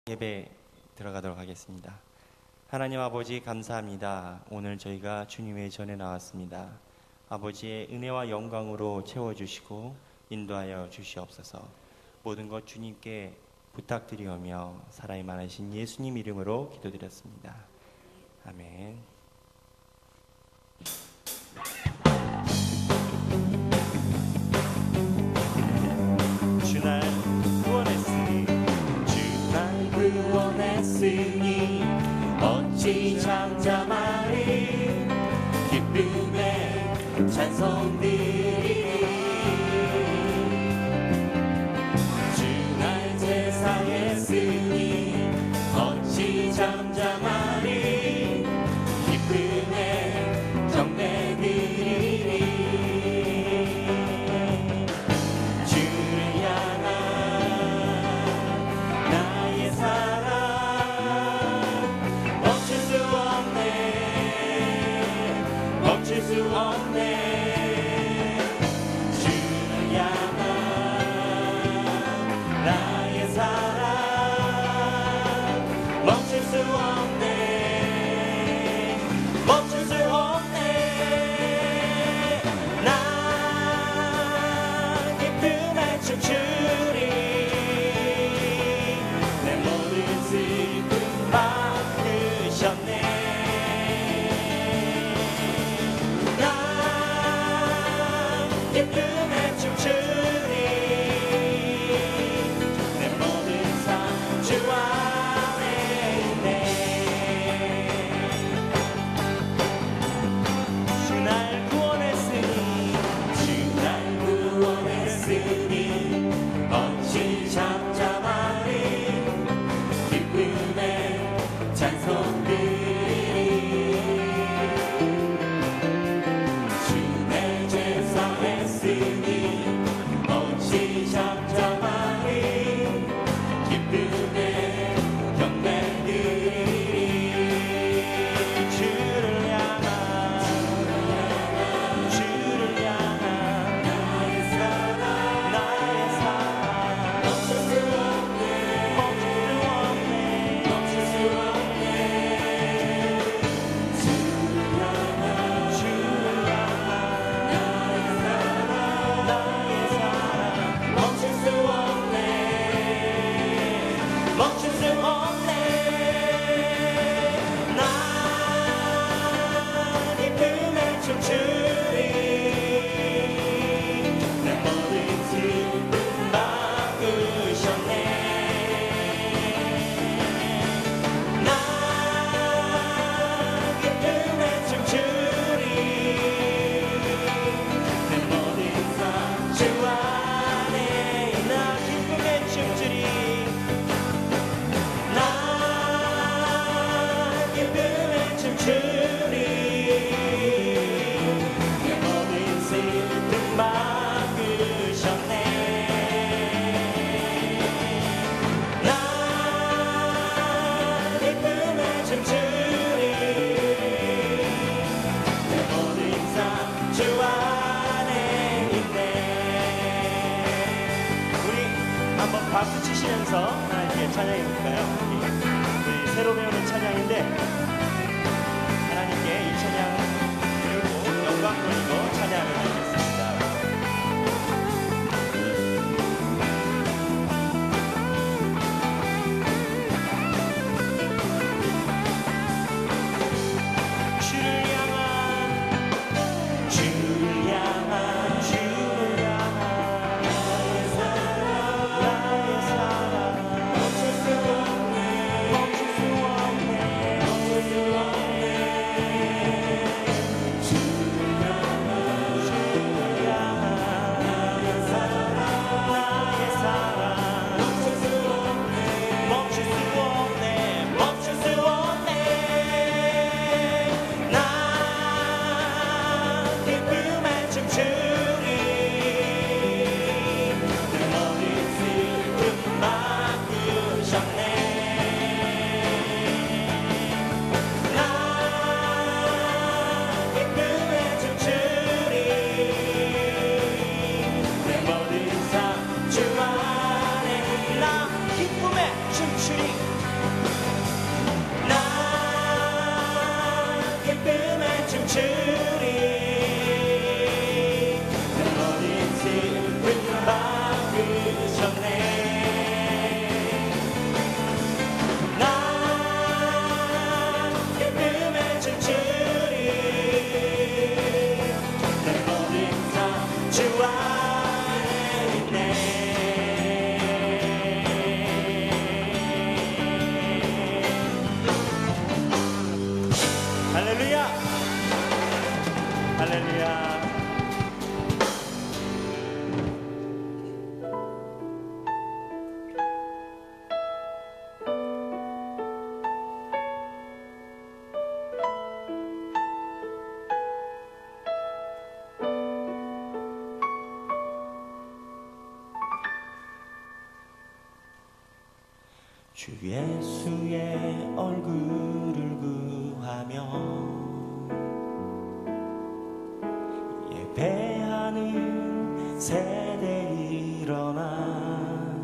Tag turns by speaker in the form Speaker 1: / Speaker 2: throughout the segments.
Speaker 1: 예배 들어가도록 하겠습니다. 하나님 아버지 감사합니다. 오늘 저희가 주님의 전에 나왔습니다. 아버지의 은혜와 영광으로 채워주시고 인도하여 주시옵소서. 모든 것 주님께 부탁드리오며 사랑이 많으신 예수님 이름으로 기도드렸습니다. 아멘. 주날 구원했으니 어찌 잠잠하리. 기쁨의 찬송 드리리. 주날 제사했으니 어찌 잠잠하리. 기쁨의 경배 드리리. 주를 향한 나의 사랑 멈출 수 없네. 주를 향한 나의 사랑 멈출 수 없네. 난 기쁨에 춤추리. 내 모든 슬픔 바꾸셨네. 기쁨에 춤추리. 내 모든 삶 주 안에 있네. 주날 구원했으니 어찌 잠잠하리. 기쁨의 찬송 드리리. 주내 제사했으니 어찌 잠잠하리. 기쁨의 경배 드리리. 주를 향한 나의 사랑 멈출 수 없네. 주를 향한 멈출 수 없네. 난 기쁨에 춤추리. 내 모든 슬픔 바꾸셨네. 난 기쁨에 춤추리. 내 모든 삶 주 안에 나 기쁨에 춤추리. 난 기쁨에 춤추리. 내 모든 슬픔 바꾸셨네. 난 기쁨에 춤추리. 내 모든 삶 주 안에 있네. 우리 한번 박수 치시면서 하나님께 찬양해 볼까요? 우리 새로 배우는 찬양인데 하나님께 이 찬양 그리고 영광 돌리고 찬양을 드리겠습니다. 주를 향한 나의 사랑 멈출 수 없네. 주 예수의 얼굴을 구하며 예배하는 세대 일어나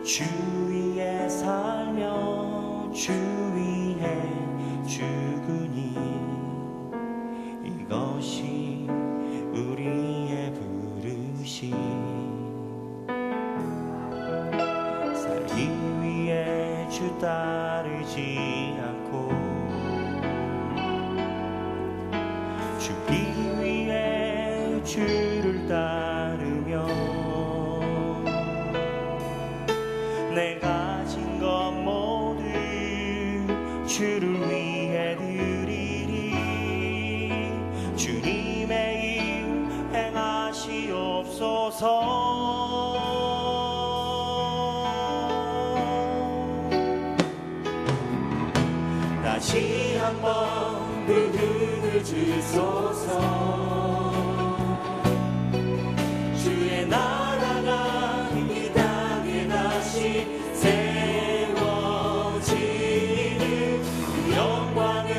Speaker 1: 주 위에 살며 주 위에 죽으니 이것이 우리의 부르심. 살기 위해 주 따르지 않고 죽기 위해 주를 따르며 내 가진 것 모두 주를 위해 드리리. 주님의 일 행하시옵소서. 다시 한번 그 눈을 주소서. 주의 나라가 이 땅에 다시 세워지는 그 영광을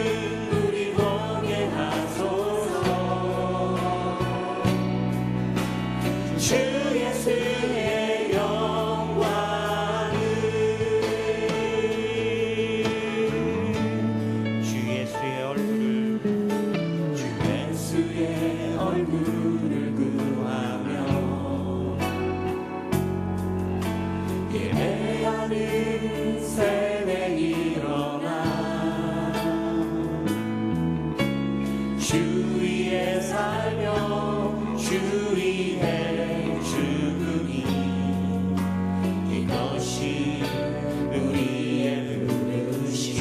Speaker 1: 우리 보게 하소서. 주 예수의 영광을 주 예수의 얼굴을 구하며 예배하는 세대 일어나 주 위에 살며 주 위에 죽으니 이것이 우리의 부르심.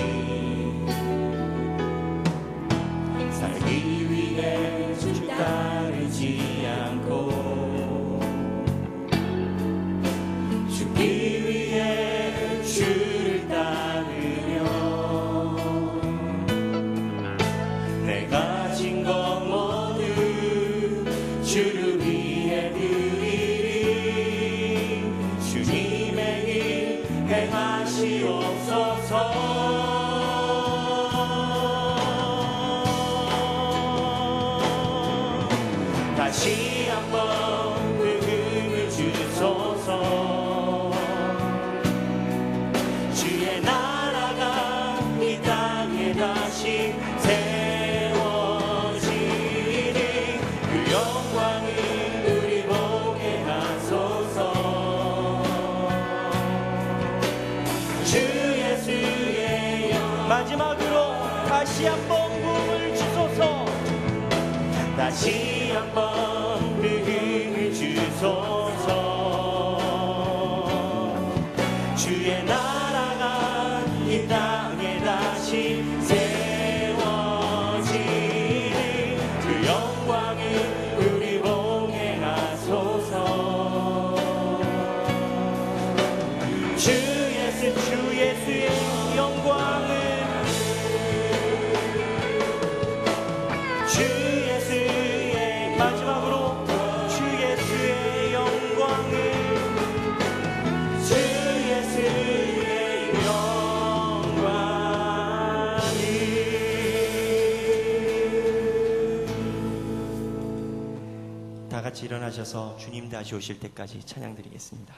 Speaker 1: 살기 위해 주 따르지 않고 죽기 위해 주를 따르며 내 가진 것 모두 주를 위해 드리리. 주님의 일 행하시옵소서. 다시 한번 그 힘을 주소서. 주의 나라가 이 땅에 다시 세워지니 그 영광을 우리 보게 하소서. 주 예수의 영 마지막으로 다시 한번 부음을 주소서. 다시 한번 그 힘을 주소서. 주의 나라가 이 땅에 다시 세워지니 그 영광을 우리 보게 하소서. 주 예수의 영광을 주 예수의 마지막으로 주 예수의 영광을 주 예수의 영광을 다 같이 일어나셔서 주님 다시 오실 때까지 찬양드리겠습니다.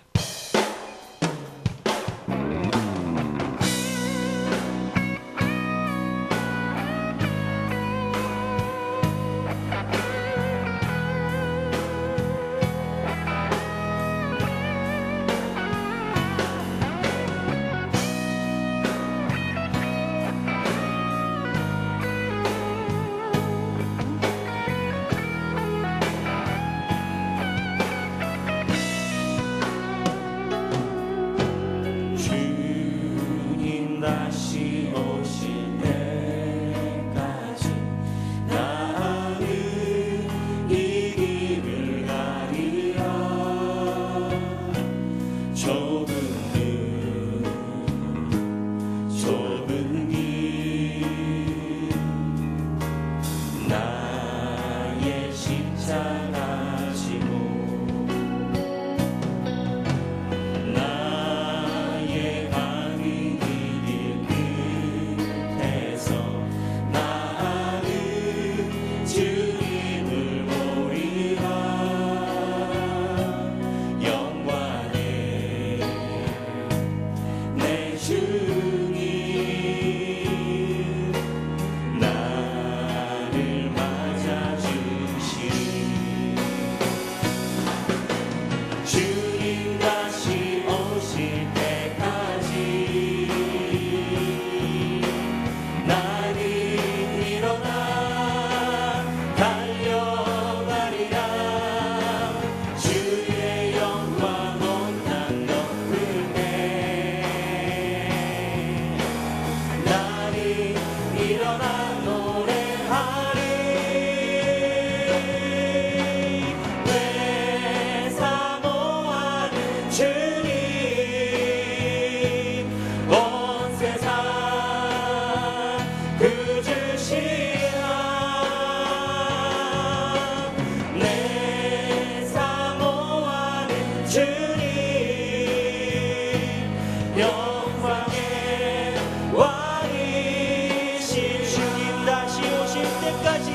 Speaker 1: 영광의 왕이신 주님 다시 오실 때까지,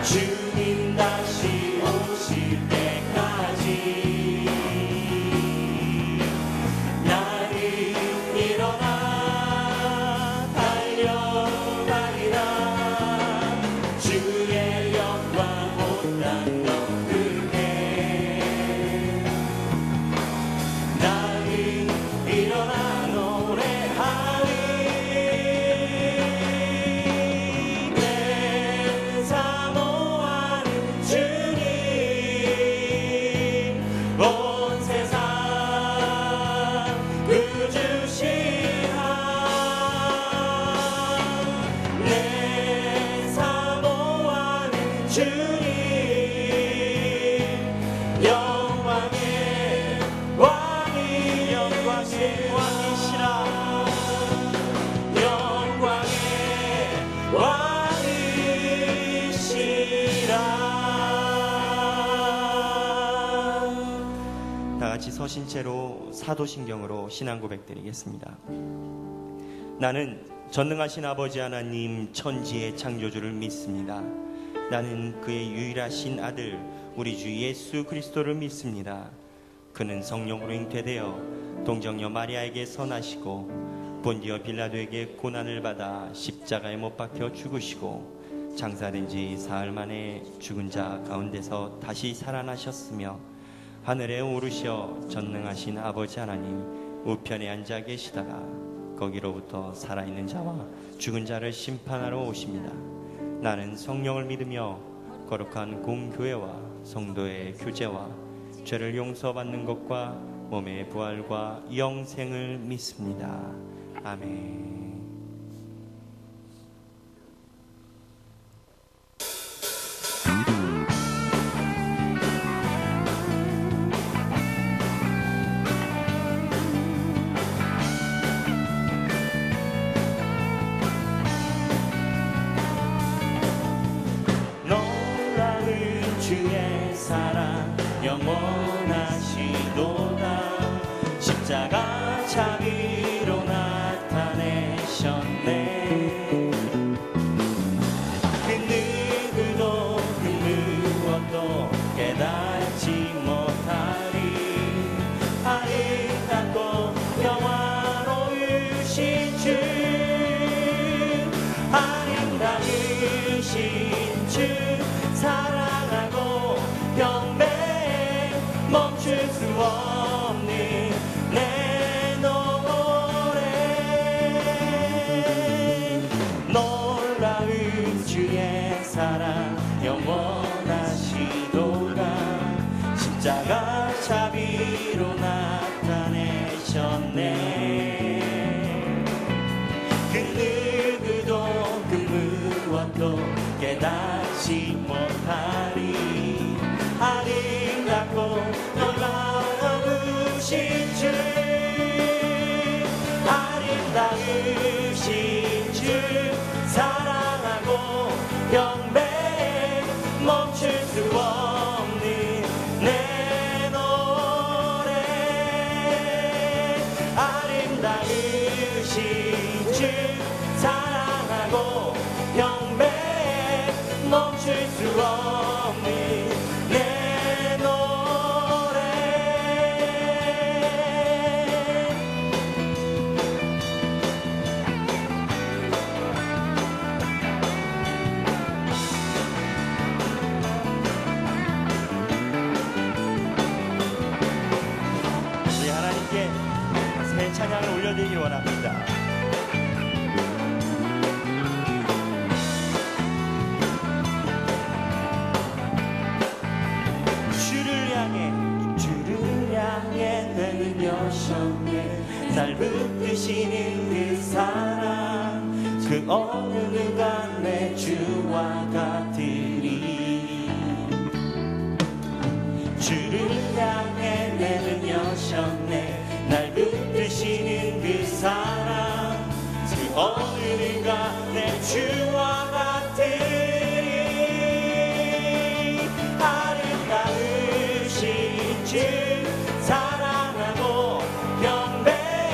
Speaker 1: 주님 다시 오실 때까지 나는 일어나 달려가리라. 주의 영광 온 땅 넘게 나는 일어나 노래하리. 내 사모하는 주님, 온 세상 구주시라. 내 사모하는 주님, 영광의 왕이, 영광의 왕이시라. 영광의 왕이시라. 다 같이 서신 채로 사도신경으로 신앙 고백드리겠습니다. 나는 전능하신 아버지 하나님 천지의 창조주를 믿습니다. 나는 그의 유일하신 아들 우리 주 예수 그리스도를 믿습니다. 그는 성령으로 잉태되어 동정녀 마리아에게 선하시고 본디오 빌라도에게 고난을 받아 십자가에 못 박혀 죽으시고 장사된 지 사흘 만에 죽은 자 가운데서 다시 살아나셨으며 하늘에 오르셔 전능하신 아버지 하나님 우편에 앉아 계시다가 거기로부터 살아있는 자와 죽은 자를 심판하러 오십니다. 나는 성령을 믿으며 거룩한 공교회와 성도의 교제와 죄를 용서받는 것과 몸의 부활과 영생을 믿습니다. 아멘. 놀라운 주의 사랑 영원하시도다. 십자가 자비로 나타내셨네. 그 누구도 그 무엇도 깨닫지 못하리. 아름답고 영화로우신 주, 아름다우신 주 사랑하고 경배해 멈출 수 없는 내 노래. 놀라운 주의 사랑 영원하시도다. 십자가 자비로 나타내셨네. 그 누구도 그 무엇도 깨닫지 못하리. 아름답고 놀라우신 주, 아름다우신 주 사랑하고 경배해 멈출 수 없는 내 노래. 아름다우신 주 사랑하고 경배해 멈출 수 없는 내 노래. 우리 하나님께 새 찬양을 올려드리기 원합니다. 주를 향해 내는 여셨네. 날 붙드시는 그 사랑, 그 어느 누가 내 주와 같으리. 주를 향해 내는 여셨네. 날 붙드시는 그 사랑, 그 어느 누가 내 주와 같으리. 아름다우신 주 사랑하고 경배해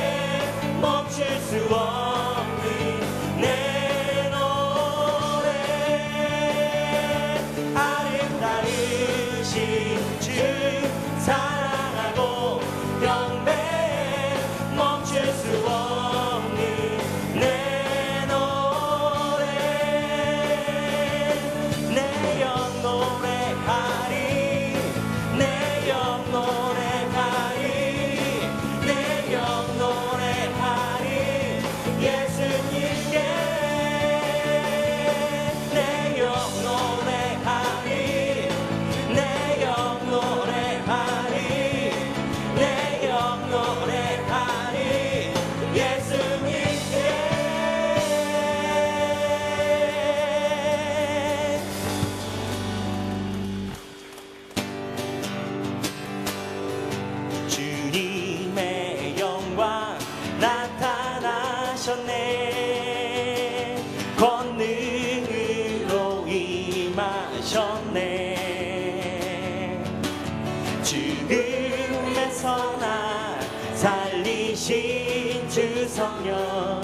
Speaker 1: 살리신 주 성령,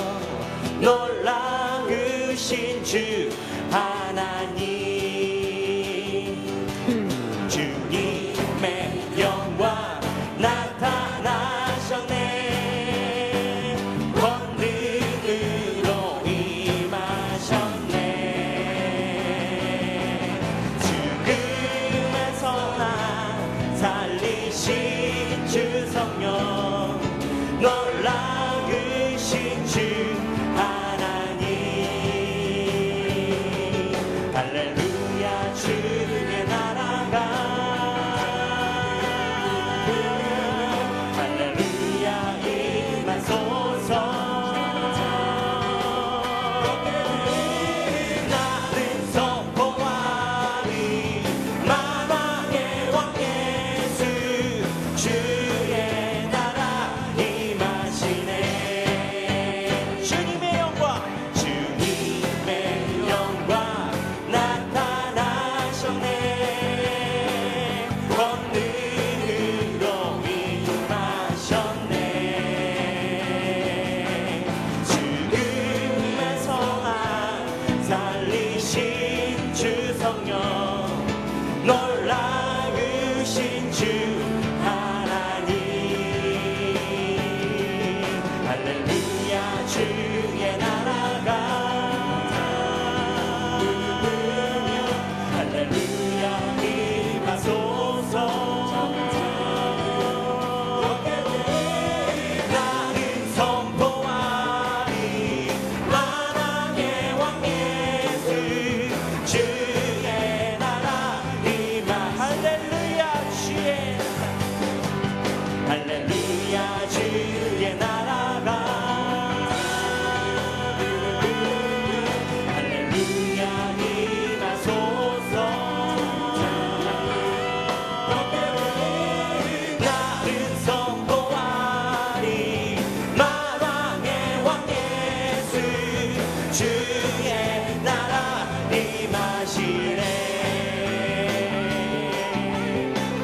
Speaker 1: 놀라우신 주 하나님, 주님의 영광 나타나셨네. 권능으로 임하셨네. 죽음에서 나 살리신 주 성령, 놀라우신 주 하나님. 할렐루야. 주의 나라가, 할렐루야, 임하소서. 나는 선포하리 만왕의 왕 예수, 주의 나라 임하시네. 주님의 영광, 주님의 영광 나타나셨네. 권능으로 임하셨네. 죽음에서 나 살리신 주 성령, 놀라우신 주 하나님. 할렐루야. 주의 나라가, 할렐루야, 임하소서. 나는 선포하리 만왕의 왕 예수, 주의 나라 임하. 할렐루야. 주의, 할렐루야, 주의 나라가, 할렐루야, 임하소서. 나는 선포하리 만왕의 왕 예수, 주의 나라 임하시네.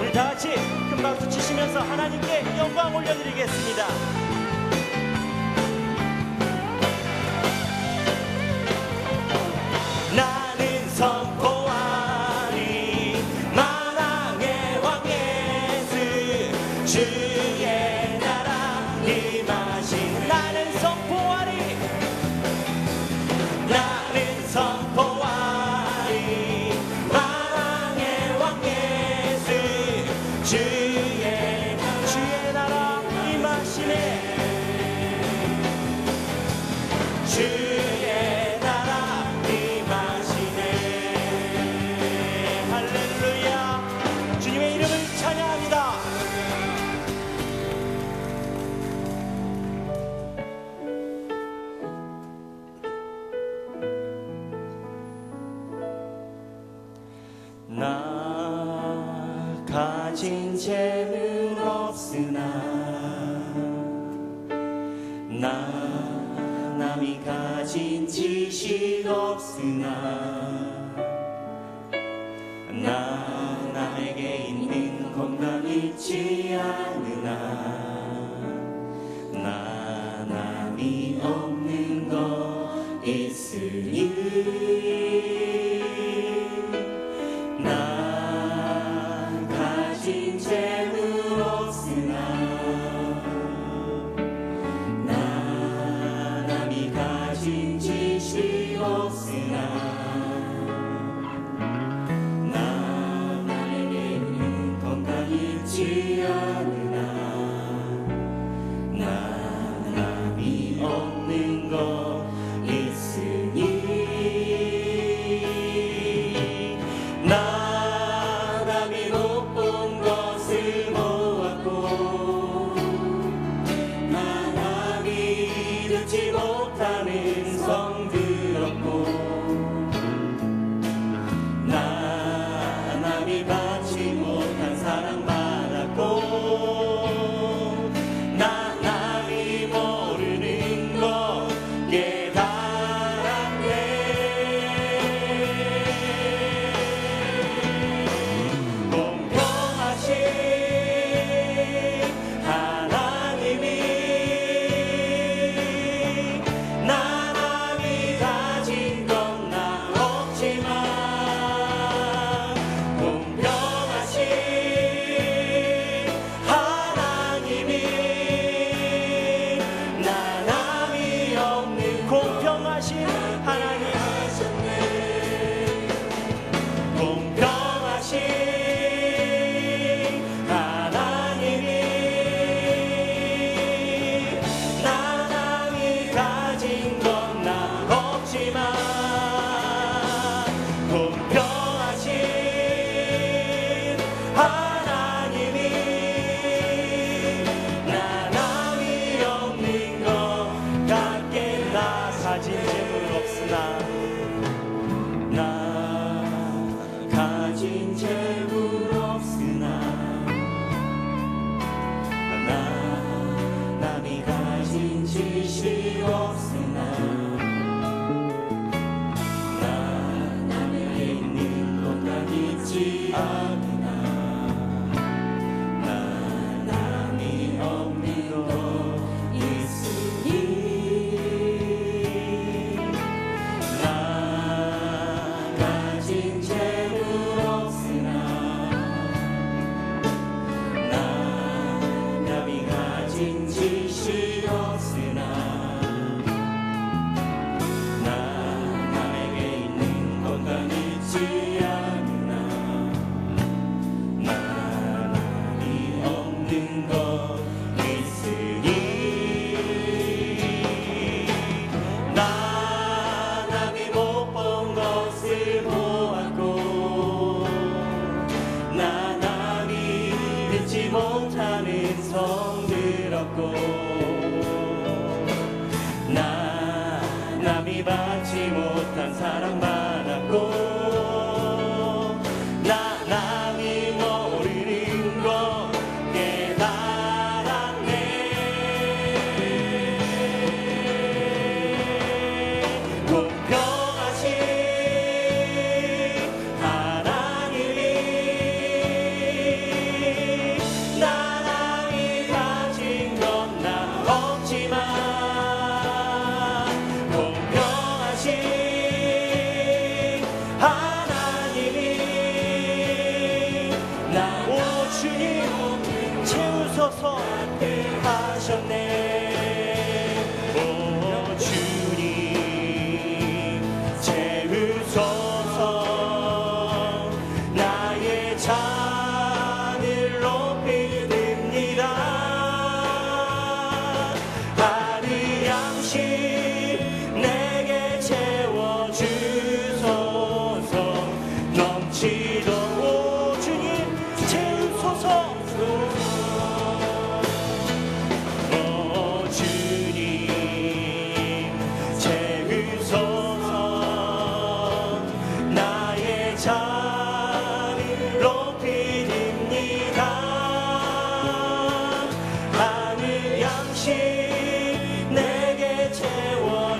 Speaker 1: 우리 다 같이 큰 박수 치시면서 하나님께 영광 올려드리겠습니다. 나는 선포하리 만왕의 왕 예수, 주의 나라 임하신. 나는 선포하리, 나는 선포하리 만왕의 왕 예수, 주의 나라 임하시네. 주의 나라 임하시네. 할렐루야. 주님의 이름을 찬양합니다. 나 가진 재물 없으나, 나 남이 가진 지식 없으나, 나 남에게 있는 건강 있지 않으나, 나 남이 없는 거 있으니, 나 가진 재물 없으나, 나 남이 가진 지식 없으나, 나 남에게 있는 건강 있지 않으나, 사랑받았고 나 남이 모르는 것 깨달았네. 공평하신 하나님이 나랑이 가진 건 나 없지만 공평하신 하나님이 나 오 주님 채우소서 하셨네. 오 주님 채우소서 나의 잔을 높이 듭니다. 하늘 양식 내게 채워주소서. 넘치도록 오 주님 채우소서. 오 주님 채우소서 나의 잔을 높이 듭니다. 하늘 양식 내게 채워주소서.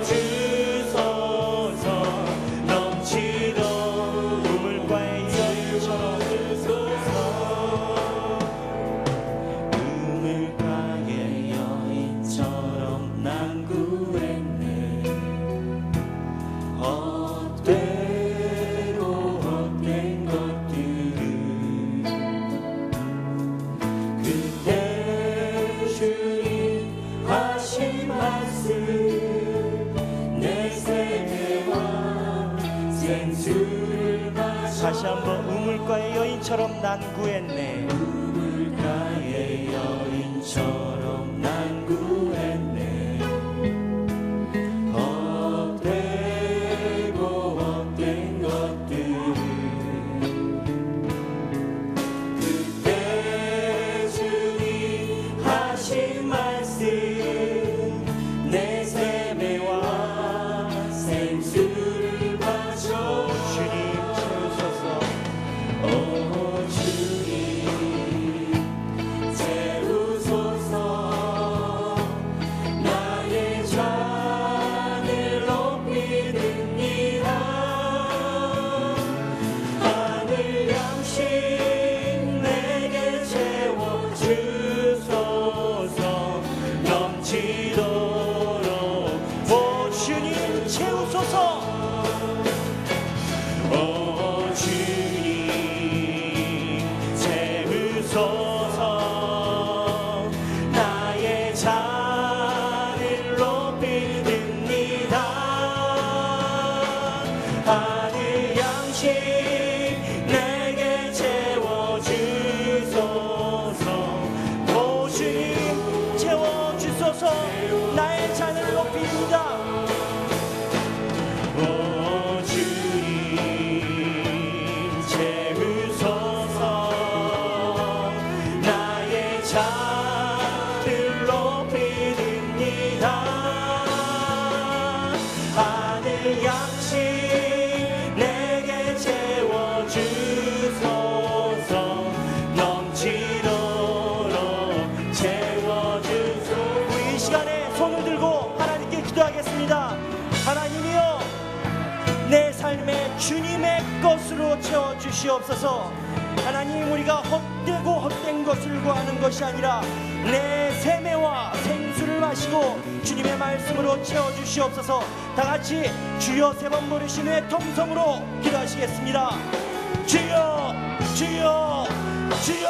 Speaker 1: 넘치도록 우물가의 여인처럼 우물가의 여인처럼 난 구했네. 헛되고 헛된 것들을 그때 주님 하신 말씀 내 세계와 생수를 마셔. 다시 한번 우물가의 여인처럼 난 구했네. 우물가의 여인처럼 난 구했네. 헛되고 헛된 것들을 그때 주님 하신 말씀 내 세매와 생수를 마셔. 주님 채우소서. 오 주님 채우소서 나의 잔을 높이 듭니다. 하늘 양식 내게 채워주소서. 넘치도록 오 주님 채우소서. 오 주님 채우소서 나의 잔을 높이 듭니다. 하늘 양식 내게 채워주소서. 오 주님 채워주소서 나의 잔을 높입니다. 오 주님 채우소서 나의 잔을 높이 듭니다. 하늘 양식 내게 채워주소서. 넘치도록 채워주소서. 우리 이 시간에 손을 들고 하나님께 기도하겠습니다. 하나님이여 내 삶에 주님의 것으로 채워주시옵소서. 하나님 우리가 헛되고 헛된 것을 구하는 것이 아니라 내 세매와 생수를 마시고 주님의 말씀으로 채워주시옵소서. 다같이 주여 세 번 부르신 후에 통성으로 기도하시겠습니다. 주여 주여 주여.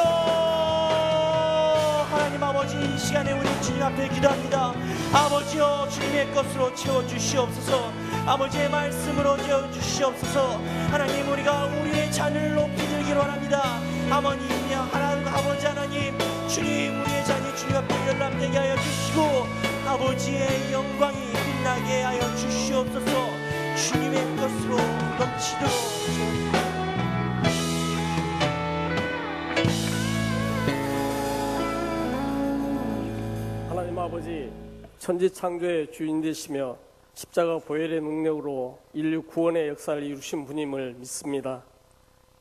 Speaker 1: 하나님 아버지 이 시간에 우리 주님 앞에 기도합니다. 아버지여 주님의 것으로 채워주시옵소서. 아버지의 말씀으로 채워주시옵소서. 하나님 우리가 우리의 잔을 높이 들기로 원합니다. 아버님이여 아버지 하나님 주님 우리의 잔이 주님 앞에 열람되게 하여 주시고 아버지의 영광이 빛나게 하여 주시옵소서. 주님의 것으로 넘치도록.
Speaker 2: 하나님 아버지 천지 창조의 주인 되시며 십자가 보혈의 능력으로 인류 구원의 역사를 이루신 분임을 믿습니다.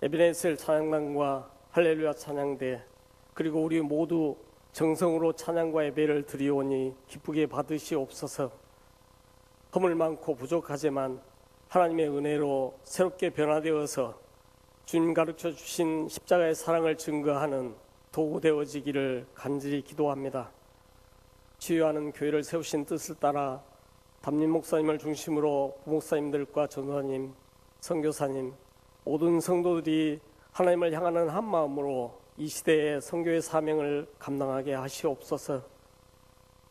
Speaker 2: 에베네셀 찬양단과 할렐루야 찬양대 그리고 우리 모두 정성으로 찬양과 예배를 드리오니 기쁘게 받으시옵소서. 허물 많고 부족하지만 하나님의 은혜로 새롭게 변화되어서 주님 가르쳐 주신 십자가의 사랑을 증거하는 도구 되어지기를 간절히 기도합니다. 치유하는 교회를 세우신 뜻을 따라 담임 목사님을 중심으로 부목사님들과 전도사님, 선교사님, 모든 성도들이 하나님을 향하는 한 마음으로 이 시대의 선교의 사명을 감당하게 하시옵소서.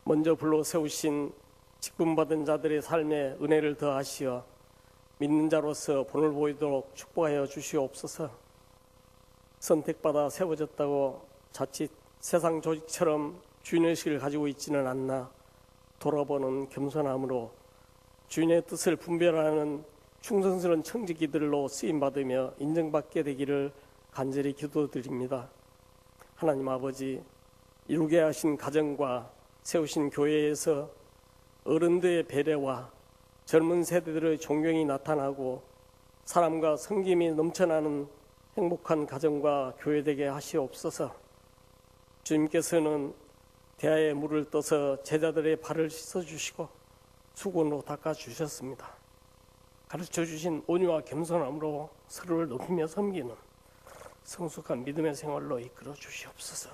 Speaker 2: 먼저 불러 세우신 직분받은 자들의 삶에 은혜를 더하시어 믿는 자로서 본을 보이도록 축복하여 주시옵소서. 선택받아 세워졌다고 자칫 세상 조직처럼 주인의식을 가지고 있지는 않나 돌아보는 겸손함으로 주인의 뜻을 분별하는 충성스러운 청지기들로 쓰임받으며 인정받게 되기를 간절히 기도드립니다. 하나님 아버지, 이루게 하신 가정과 세우신 교회에서 어른들의 배려와 젊은 세대들의 존경이 나타나고 사람과 섬김이 넘쳐나는 행복한 가정과 교회 되게 하시옵소서. 주님께서는 대야에 물을 떠서 제자들의 발을 씻어주시고 수건으로 닦아주셨습니다. 가르쳐주신 온유와 겸손함으로 서로를 높이며 섬기는 성숙한 믿음의 생활로 이끌어 주시옵소서.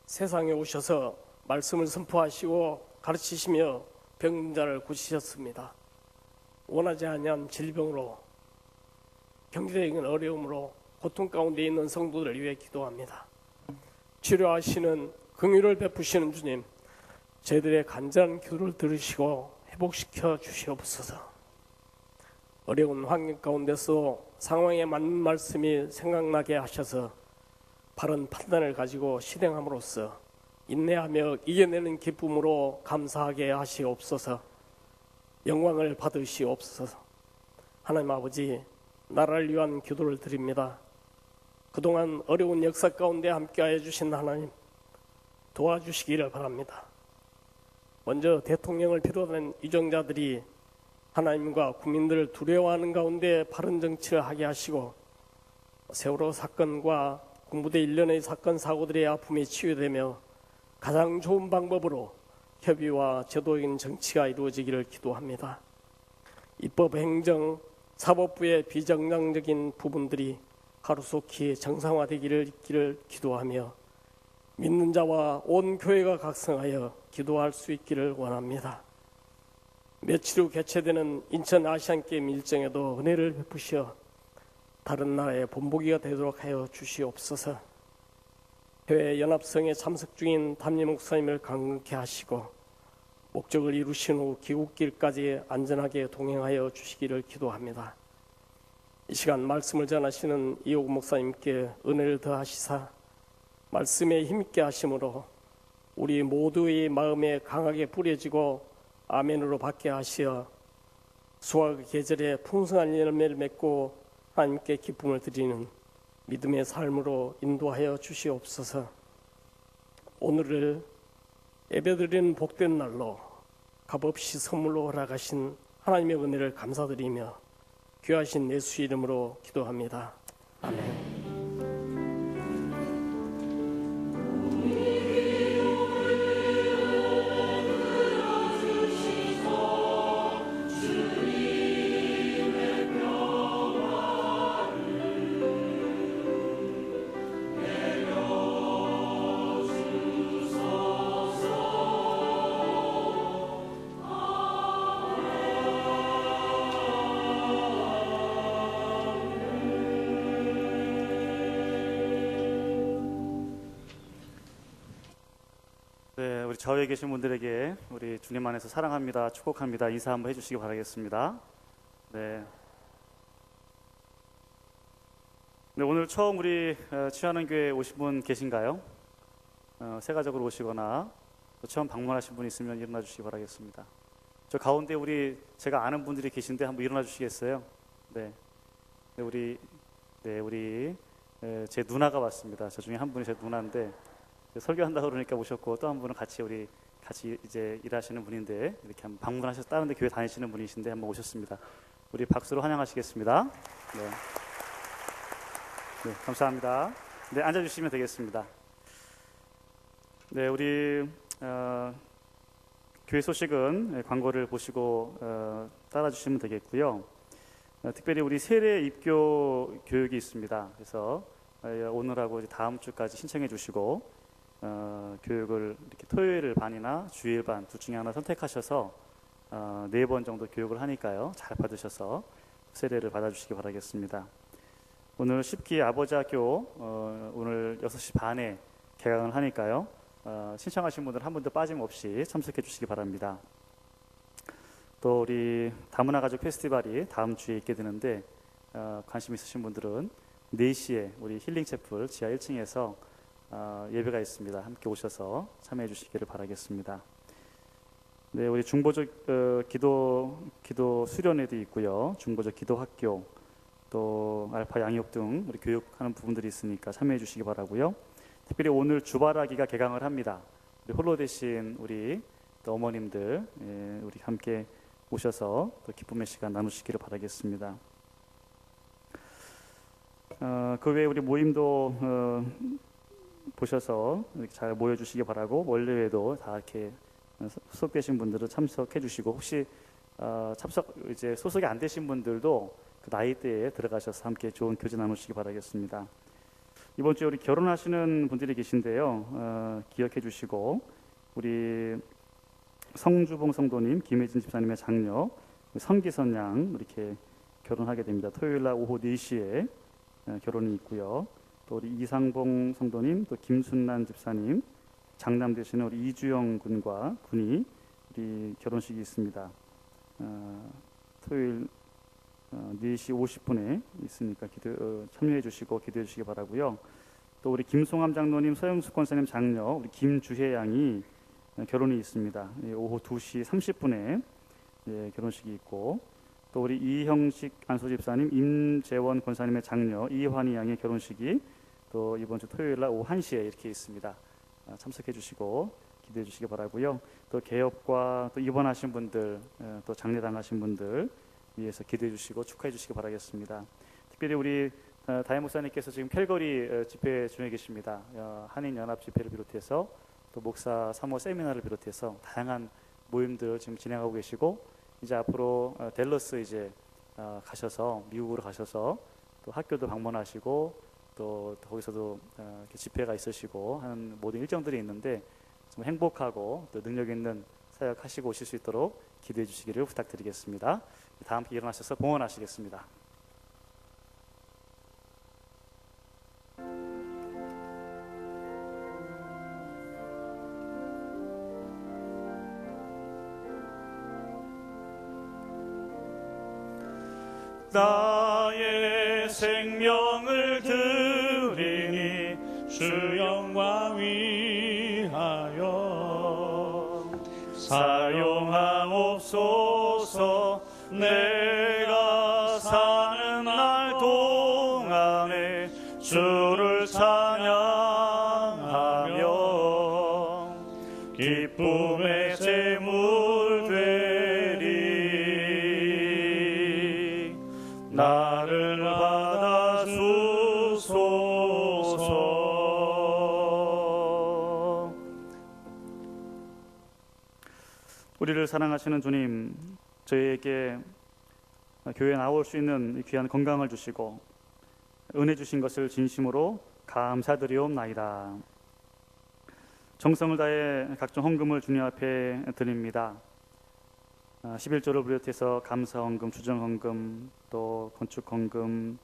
Speaker 2: 세상에 오셔서 말씀을 선포하시고 가르치시며 병든 자를 고치셨습니다. 원하지 아니한 질병으로 경제적인 어려움으로 고통 가운데 있는 성도들을 위해 기도합니다. 치료하시는 긍휼을 베푸시는 주님, 저희들의 간절한 기도를 들으시고 회복시켜 주시옵소서. 어려운 환경 가운데서 상황에 맞는 말씀이 생각나게 하셔서 바른 판단을 가지고 실행함으로써 인내하며 이겨내는 기쁨으로 감사하게 하시옵소서. 영광을 받으시옵소서. 하나님 아버지, 나라를 위한 기도를 드립니다. 그동안 어려운 역사 가운데 함께하여 주신 하나님, 도와주시기를 바랍니다. 먼저 대통령을 비롯한 유정자들이 하나님과 국민들을 두려워하는 가운데 바른 정치를 하게 하시고 세월호 사건과 군부대 일련의 사건 사고들의 아픔이 치유되며 가장 좋은 방법으로 협의와 제도적인 정치가 이루어지기를 기도합니다. 입법, 행정, 사법부의 비정상적인 부분들이 하루속히 정상화되기를 기도하며 믿는 자와 온 교회가 각성하여 기도할 수 있기를 원합니다. 며칠 후 개최되는 인천 아시안게임 일정에도 은혜를 베푸시어 다른 나라의 본보기가 되도록 하여 주시옵소서. 해외 연합성에 참석 중인 담임 목사님을 강건케 하시고 목적을 이루신 후 귀국길까지 안전하게 동행하여 주시기를 기도합니다. 이 시간 말씀을 전하시는 이호구 목사님께 은혜를 더하시사 말씀에 힘있게 하심으로 우리 모두의 마음에 강하게 뿌려지고 아멘으로 받게 하시어 수확의 계절에 풍성한 열매를 맺고 하나님께 기쁨을 드리는 믿음의 삶으로 인도하여 주시옵소서. 오늘을 예배드리는 복된 날로 값없이 선물로 허락하신 하나님의 은혜를 감사드리며 귀하신 예수 이름으로 기도합니다. 아멘.
Speaker 3: 네, 우리 좌우에 계신 분들에게 우리 주님 안에서 사랑합니다, 축복합니다 인사 한번 해주시기 바라겠습니다. 네. 네, 오늘 처음 우리 취하는 교회에 오신 분 계신가요? 세가적으로 오시거나 처음 방문하신 분 있으면 일어나 주시기 바라겠습니다. 저 가운데 제가 아는 분들이 계신데 한번 일어나 주시겠어요? 네, 우리 제 누나가 왔습니다. 저 중에 한 분이 제 누나인데 설교한다고 그러니까 오셨고 또 한 분은 같이 우리 같이 이제 일하시는 분인데 이렇게 한번 방문하셔서 다른 데 교회 다니시는 분이신데 한번 오셨습니다. 우리 박수로 환영하시겠습니다. 네. 네, 감사합니다. 네, 앉아주시면 되겠습니다. 네, 우리 교회 소식은 광고를 보시고 따라주시면 되겠고요. 특별히 우리 세례 입교 교육이 있습니다. 그래서 오늘하고 다음 주까지 신청해 주시고 교육을 이렇게 토요일 반이나 주일 반 둘 중에 하나 선택하셔서 4번 정도 교육을 하니까요. 잘 받으셔서 세례를 받아주시기 바라겠습니다. 오늘 10기 아버지 학교 오늘 6시 반에 개강을 하니까요. 신청하신 분들 한 분도 빠짐없이 참석해 주시기 바랍니다. 또 우리 다문화 가족 페스티벌이 다음 주에 있게 되는데 관심 있으신 분들은 4시에 우리 힐링 채플 지하 1층에서 예배가 있습니다. 함께 오셔서 참여해 주시기를 바라겠습니다. 네, 우리 중보적 기도 수련회도 있고요. 중보적 기도 학교 또 알파 양육 등 우리 교육하는 부분들이 있으니까 참여해 주시기 바라고요. 특별히 오늘 주바라기가 개강을 합니다. 우리 홀로 되신 우리 또 어머님들 우리 함께 오셔서 또 기쁨의 시간 나누시기를 바라겠습니다. 그 외에 우리 모임도 보셔서 이렇게 잘 모여주시기 바라고 원래에도 다 이렇게 소속되신 분들은 참석해 주시고 혹시 참석 이제 소속이 안 되신 분들도 그 나이대에 들어가셔서 함께 좋은 교제 나누시기 바라겠습니다. 이번 주에 우리 결혼하시는 분들이 계신데요. 기억해 주시고 우리 성주봉 성도님, 김혜진 집사님의 장녀 성기선 양 이렇게 결혼하게 됩니다. 토요일 날 오후 4시에 결혼이 있고요. 또 우리 이상봉 성도님, 또 김순란 집사님, 장남 되시는 우리 이주영 군과 군이 우리 결혼식이 있습니다. 토요일 4시 50분에 있으니까 참여해 주시고 기도해 주시기 바라고요. 또 우리 김송함 장로님, 서영숙 권사님 장녀 우리 김주혜 양이 결혼이 있습니다. 오후 2시 30분에 결혼식이 있고 또 우리 이형식 안소집사님, 임재원 권사님의 장녀 이환희 양의 결혼식이 또 이번 주 토요일 날 오후 1시에 이렇게 있습니다. 참석해 주시고 기대해 주시기 바라고요. 또 개업과 또 입원하신 분들, 또 장례당하신 분들 위해서 기대해 주시고 축하해 주시기 바라겠습니다. 특별히 우리 다혜 목사님께서 지금 캘거리 집회 중에 계십니다. 한인연합 집회를 비롯해서 또 목사 3호 세미나를 비롯해서 다양한 모임들 지금 진행하고 계시고 이제 앞으로 댈러스 이제 가셔서 미국으로 가셔서 또 학교도 방문하시고 또 거기서도 집회가 있으시고 하는 모든 일정들이 있는데 좀 행복하고 또 능력 있는 사역하시고 오실 수 있도록 기도해 주시기를 부탁드리겠습니다. 다 함께 일어나셔서 봉헌하시겠습니다.
Speaker 4: 나의 생명을 드리니 주 영광 위하여 사용하옵소서. 내가 사는 날 동안에 주를 찬양하며 기쁨의 제물 되리. 나를 받아 주소서.
Speaker 3: 우리를 사랑하시는 주님, 저희에게 교회에 나올 수 있는 귀한 건강을 주시고 은혜 주신 것을 진심으로 감사드리옵나이다. 정성을 다해 각종 헌금을 주님 앞에 드립니다. 11조를 비롯해서 감사헌금, 추정헌금, 또 건축헌금,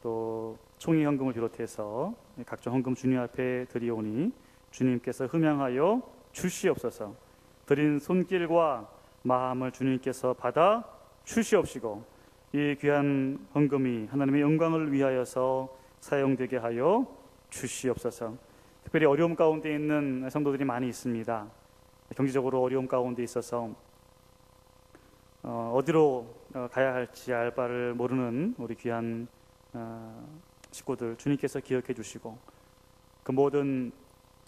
Speaker 3: 또 총회헌금을 비롯해서 각종 헌금 주님 앞에 드리오니 주님께서 흠양하여 주시옵소서. 드린 손길과 마음을 주님께서 받아 주시옵시고 이 귀한 헌금이 하나님의 영광을 위하여서 사용되게 하여 주시옵소서. 특별히 어려움 가운데 있는 성도들이 많이 있습니다. 경제적으로 어려움 가운데 있어서 어디로 가야 할지 알 바를 모르는 우리 귀한 식구들 주님께서 기억해 주시고 그 모든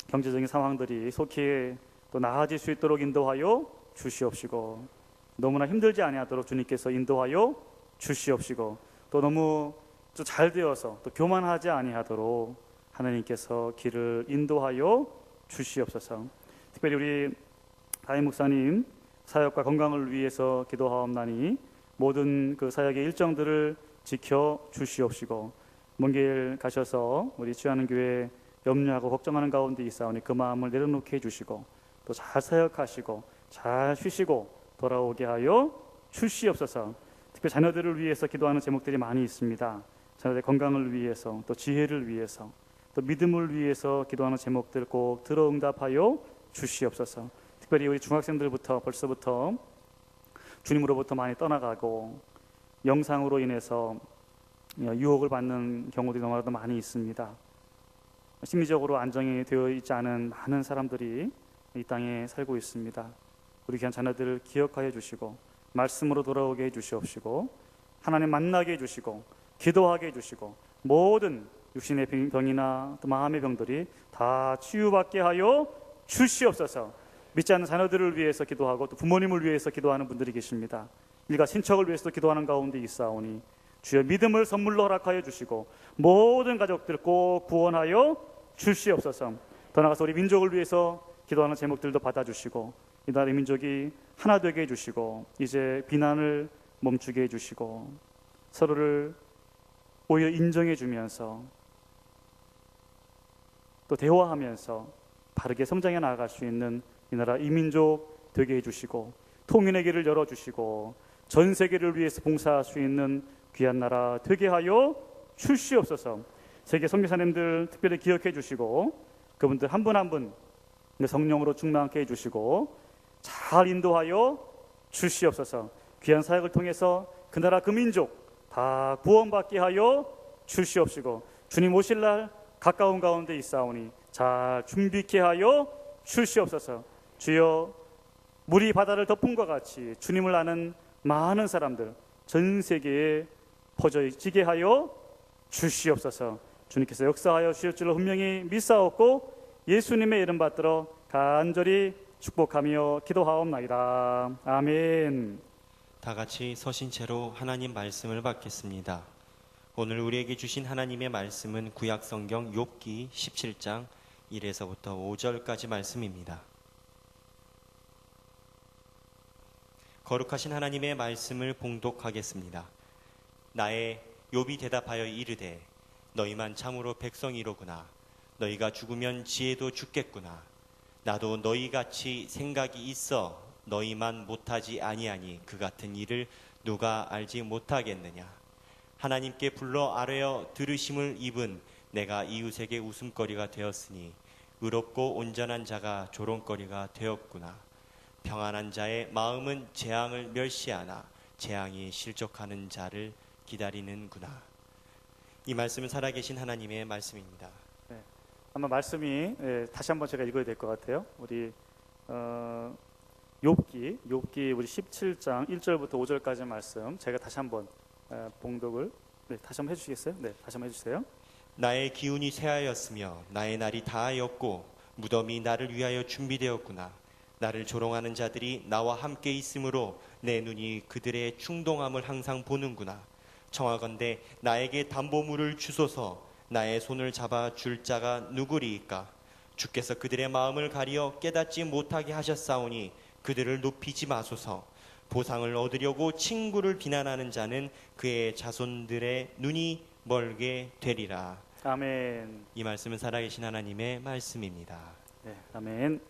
Speaker 3: 경제적인 상황들이 속히 또 나아질 수 있도록 인도하여 주시옵시고, 너무나 힘들지 아니하도록 주님께서 인도하여 주시옵시고, 또 너무 또 잘 되어서 또 교만하지 아니하도록 하나님께서 길을 인도하여 주시옵소서. 특별히 우리 다임 목사님 사역과 건강을 위해서 기도하옵나니 모든 그 사역의 일정들을 지켜 주시옵시고, 먼 길 가셔서 우리 취하는 교회 염려하고 걱정하는 가운데 있사오니 그 마음을 내려놓게 해주시고, 또 잘 사역하시고 잘 쉬시고 돌아오게 하여 주시옵소서. 특히 자녀들을 위해서 기도하는 제목들이 많이 있습니다. 자녀들의 건강을 위해서, 또 지혜를 위해서, 또 믿음을 위해서 기도하는 제목들 꼭 들어 응답하여 주시옵소서. 특별히 우리 중학생들부터 벌써부터 주님으로부터 많이 떠나가고 영상으로 인해서 유혹을 받는 경우들이 너무나도 많이 있습니다. 심리적으로 안정이 되어 있지 않은 많은 사람들이 이 땅에 살고 있습니다. 우리 귀한 자녀들을 기억하여 주시고 말씀으로 돌아오게 해주시옵시고, 하나님 만나게 해주시고 기도하게 해주시고, 모든 육신의 병이나 또 마음의 병들이 다 치유받게 하여 주시옵소서. 믿지 않는 자녀들을 위해서 기도하고 또 부모님을 위해서 기도하는 분들이 계십니다. 일가 친척을 위해서 기도하는 가운데 있사오니 주여 믿음을 선물로 허락하여 주시고 모든 가족들 꼭 구원하여 주시옵소서. 더 나아가서 우리 민족을 위해서 기도하는 제목들도 받아주시고, 이 나라의 민족이 하나 되게 해주시고, 이제 비난을 멈추게 해주시고, 서로를 오히려 인정해 주면서 또 대화하면서 바르게 성장해 나아갈 수 있는 이 나라 이민족 되게 해주시고, 통일의 길을 열어주시고 전 세계를 위해서 봉사할 수 있는 귀한 나라 되게 하여 주시옵소서. 세계 선교사님들 특별히 기억해 주시고, 그분들 한 분 한 분 성령으로 충만케 해주시고 잘 인도하여 주시옵소서. 귀한 사역을 통해서 그 나라 그 민족 다 구원받게 하여 주시옵시고, 주님 오실 날 가까운 가운데 있사오니 잘 준비케 하여 주시옵소서. 주여, 물이 바다를 덮은 것 같이 주님을 아는 많은 사람들 전 세계에 퍼져지게 하여 주시옵소서. 주님께서 역사하여 주실 줄로 분명히 믿사옵고 예수님의 이름 받들어 간절히 축복하며 기도하옵나이다. 아멘.
Speaker 1: 다 같이 서신 채로 하나님 말씀을 받겠습니다. 오늘 우리에게 주신 하나님의 말씀은 구약 성경 욥기 17장 1에서부터 5절까지 말씀입니다. 거룩하신 하나님의 말씀을 봉독하겠습니다. 나의 욥이 대답하여 이르되 너희만 참으로 백성이로구나. 너희가 죽으면 지혜도 죽겠구나. 나도 너희같이 생각이 있어 너희만 못하지 아니하니 그 같은 일을 누가 알지 못하겠느냐. 하나님께 불러 아뢰어 들으심을 입은 내가 이웃에게 웃음거리가 되었으니 의롭고 온전한 자가 조롱거리가 되었구나. 평안한 자의 마음은 재앙을 멸시하나 재앙이 실족하는 자를 기다리는구나. 이 말씀은 살아계신 하나님의 말씀입니다.
Speaker 3: 네, 아마 말씀이 다시 한번 제가 읽어야 될 것 같아요. 우리 욥기 우리 17장 1절부터 5절까지 말씀 제가 다시 한번 봉독을 다시 한번 해주시겠어요? 네, 다시 한번 해주세요.
Speaker 1: 나의 기운이 쇠하였으며 나의 날이 다하였고 무덤이 나를 위하여 준비되었구나. 나를 조롱하는 자들이 나와 함께 있으므로 내 눈이 그들의 충동함을 항상 보는구나. 청하건대 나에게 담보물을 주소서. 나의 손을 잡아 줄 자가 누구리이까. 주께서 그들의 마음을 가리어 깨닫지 못하게 하셨사오니 그들을 높이지 마소서. 보상을 얻으려고 친구를 비난하는 자는 그의 자손들의 눈이 멀게 되리라.
Speaker 3: 아멘.
Speaker 1: 이 말씀은 살아계신 하나님의 말씀입니다.
Speaker 3: 네, 아멘.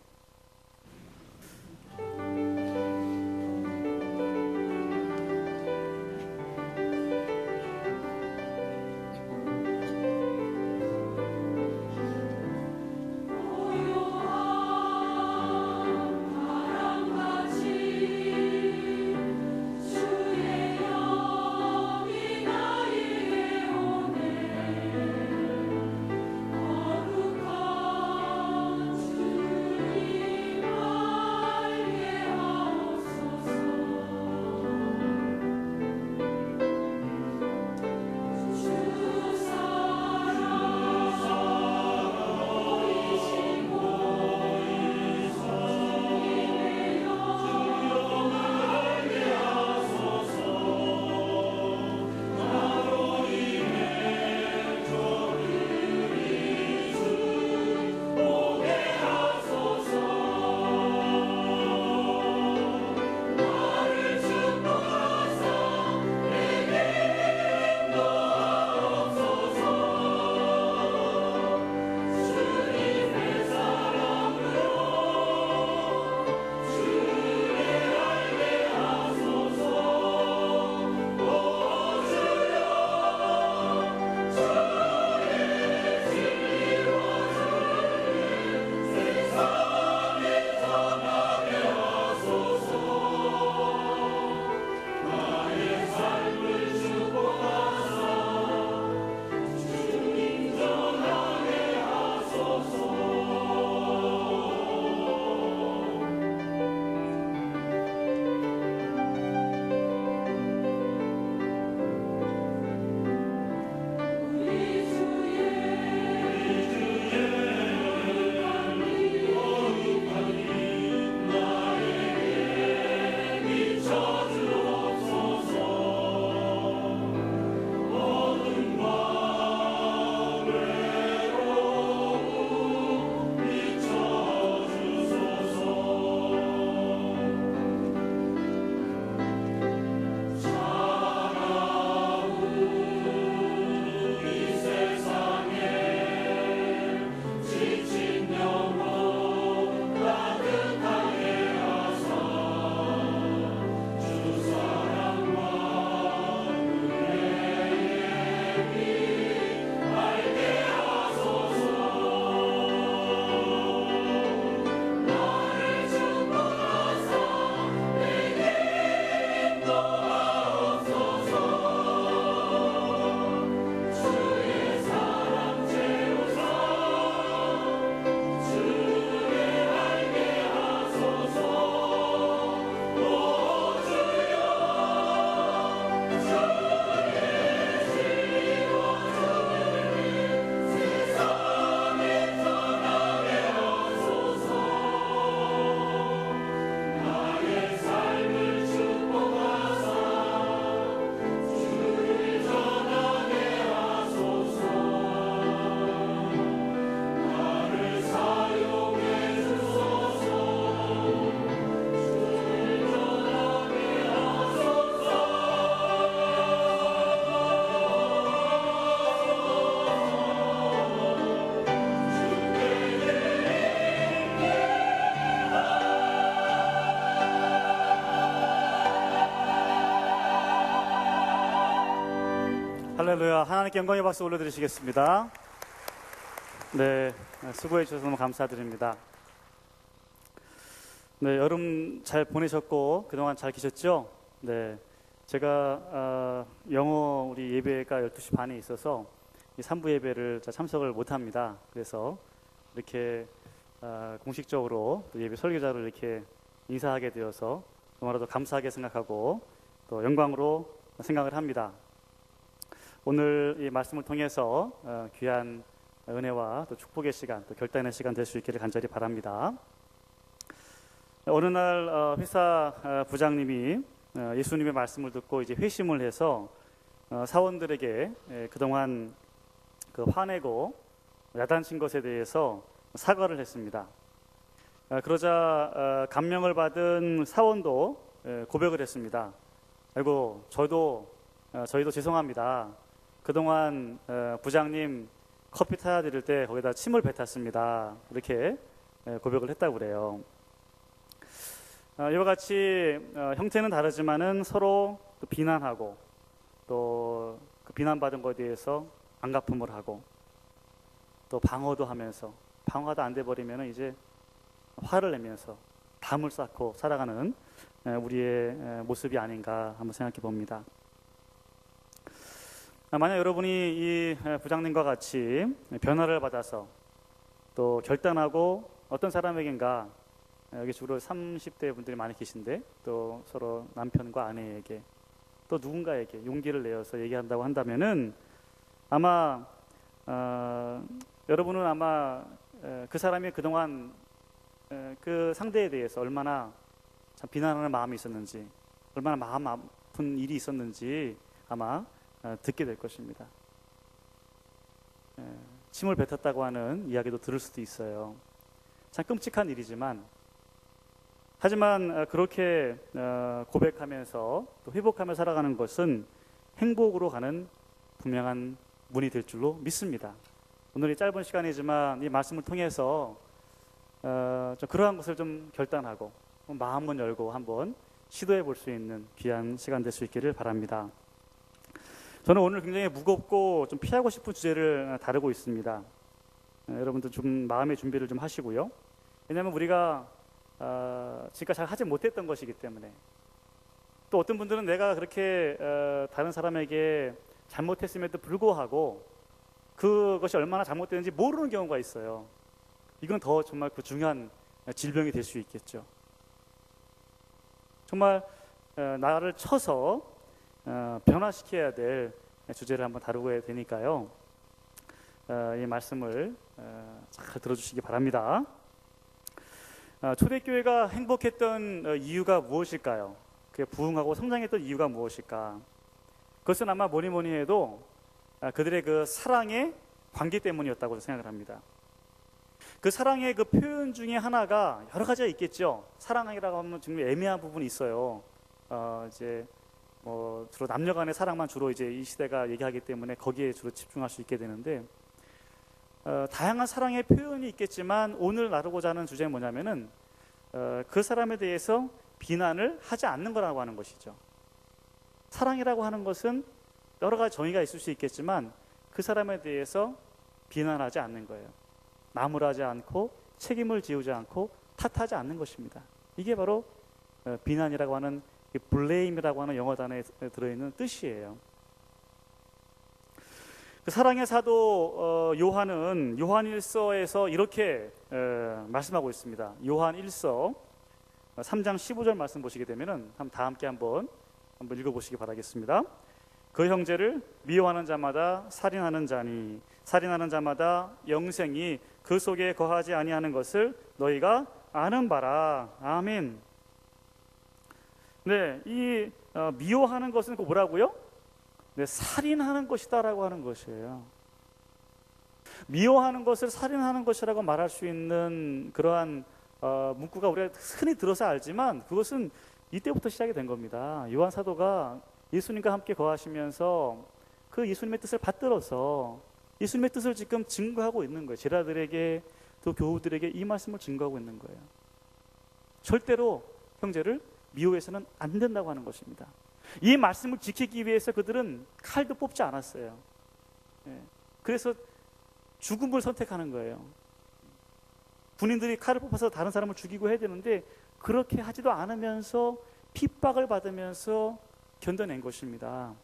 Speaker 3: 할렐루야. 하나님께 영광의 박수 올려드리시겠습니다. 네, 수고해 주셔서 너무 감사드립니다. 네, 여름 잘 보내셨고 그동안 잘 계셨죠? 네, 제가 영어 우리 예배가 12시 반에 있어서 이 3부 예배를 참석을 못합니다. 그래서 이렇게 공식적으로 또 예배 설교자를 이렇게 인사하게 되어서 너무나도 감사하게 생각하고 또 영광으로 생각을 합니다. 오늘 이 말씀을 통해서 귀한 은혜와 또 축복의 시간, 또 결단의 시간 될 수 있기를 간절히 바랍니다. 어느 날 회사 부장님이 예수님의 말씀을 듣고 이제 회심을 해서 사원들에게 그동안 그 화내고 야단친 것에 대해서 사과를 했습니다. 그러자 감명을 받은 사원도 고백을 했습니다. 아이고, 저희도 죄송합니다. 그동안 부장님 커피 타야 드릴 때 거기다 침을 뱉었습니다. 이렇게 고백을 했다고 그래요. 이와 같이 형태는 다르지만은 서로 또 비난하고 또 그 비난받은 것에 대해서 안갚음을 하고 또 방어도 하면서 방어가 안 돼 버리면은 이제 화를 내면서 담을 쌓고 살아가는 우리의 모습이 아닌가 한번 생각해 봅니다. 만약 여러분이 이 부장님과 같이 변화를 받아서 또 결단하고 어떤 사람에겐가 여기 주로 30대 분들이 많이 계신데 또 서로 남편과 아내에게 또 누군가에게 용기를 내어서 얘기한다고 한다면은 아마 여러분은 아마 그 사람이 그동안 그 상대에 대해서 얼마나 참 비난하는 마음이 있었는지, 얼마나 마음 아픈 일이 있었는지 아마 듣게 될 것입니다. 침을 뱉었다고 하는 이야기도 들을 수도 있어요. 참 끔찍한 일이지만, 하지만 그렇게 고백하면서 또 회복하며 살아가는 것은 행복으로 가는 분명한 문이 될 줄로 믿습니다. 오늘 이 짧은 시간이지만 이 말씀을 통해서 좀 그러한 것을 좀 결단하고 마음을 열고 한번 시도해 볼 수 있는 귀한 시간 될 수 있기를 바랍니다. 저는 오늘 굉장히 무겁고 좀 피하고 싶은 주제를 다루고 있습니다. 여러분들 좀 마음의 준비를 좀 하시고요. 왜냐하면 우리가 지금까지 잘 하지 못했던 것이기 때문에, 또 어떤 분들은 내가 그렇게 다른 사람에게 잘못했음에도 불구하고 그것이 얼마나 잘못되는지 모르는 경우가 있어요. 이건 더 정말 그 중요한 질병이 될 수 있겠죠. 정말 나를 쳐서 변화시켜야 될 주제를 한번 다루고 되니까요. 이 말씀을 잘 들어주시기 바랍니다. 초대교회가 행복했던 이유가 무엇일까요? 그게 부흥하고 성장했던 이유가 무엇일까? 그것은 아마 뭐니 해도 그들의 그 사랑의 관계 때문이었다고 생각을 합니다. 그 사랑의 그 표현 중에 하나가 여러 가지가 있겠죠. 사랑이라고 하면 정말 애매한 부분이 있어요. 이제 뭐 주로 남녀간의 사랑만 주로 이제 이 시대가 얘기하기 때문에 거기에 주로 집중할 수 있게 되는데, 다양한 사랑의 표현이 있겠지만 오늘 나누고자 하는 주제는 뭐냐면은 그 사람에 대해서 비난을 하지 않는 거라고 하는 것이죠. 사랑이라고 하는 것은 여러 가지 정의가 있을 수 있겠지만 그 사람에 대해서 비난하지 않는 거예요. 나무라지 않고 책임을 지우지 않고 탓하지 않는 것입니다. 이게 바로 비난이라고 하는 블레임이라고 하는 영어 단어에 들어있는 뜻이에요. 그 사랑의 사도 요한은 요한일서에서 이렇게 말씀하고 있습니다. 요한 1서 3장 15절 말씀 보시게 되면은 다 함께 한번 읽어보시기 바라겠습니다. 그 형제를 미워하는 자마다 살인하는 자니 살인하는 자마다 영생이 그 속에 거하지 아니하는 것을 너희가 아는 바라. 아멘. 네, 이 미워하는 것은 그 뭐라고요? 네, 살인하는 것이다라고 하는 것이에요. 미워하는 것을 살인하는 것이라고 말할 수 있는 그러한 문구가 우리가 흔히 들어서 알지만 그것은 이때부터 시작이 된 겁니다. 요한 사도가 예수님과 함께 거하시면서 그 예수님의 뜻을 받들어서 예수님의 뜻을 지금 증거하고 있는 거예요. 제자들에게 또 교우들에게 이 말씀을 증거하고 있는 거예요. 절대로 형제를 미워해서는 안 된다고 하는 것입니다. 이 말씀을 지키기 위해서 그들은 칼도 뽑지 않았어요. 그래서 죽음을 선택하는 거예요. 군인들이 칼을 뽑아서 다른 사람을 죽이고 해야 되는데 그렇게 하지도 않으면서 핍박을 받으면서 견뎌낸 것입니다.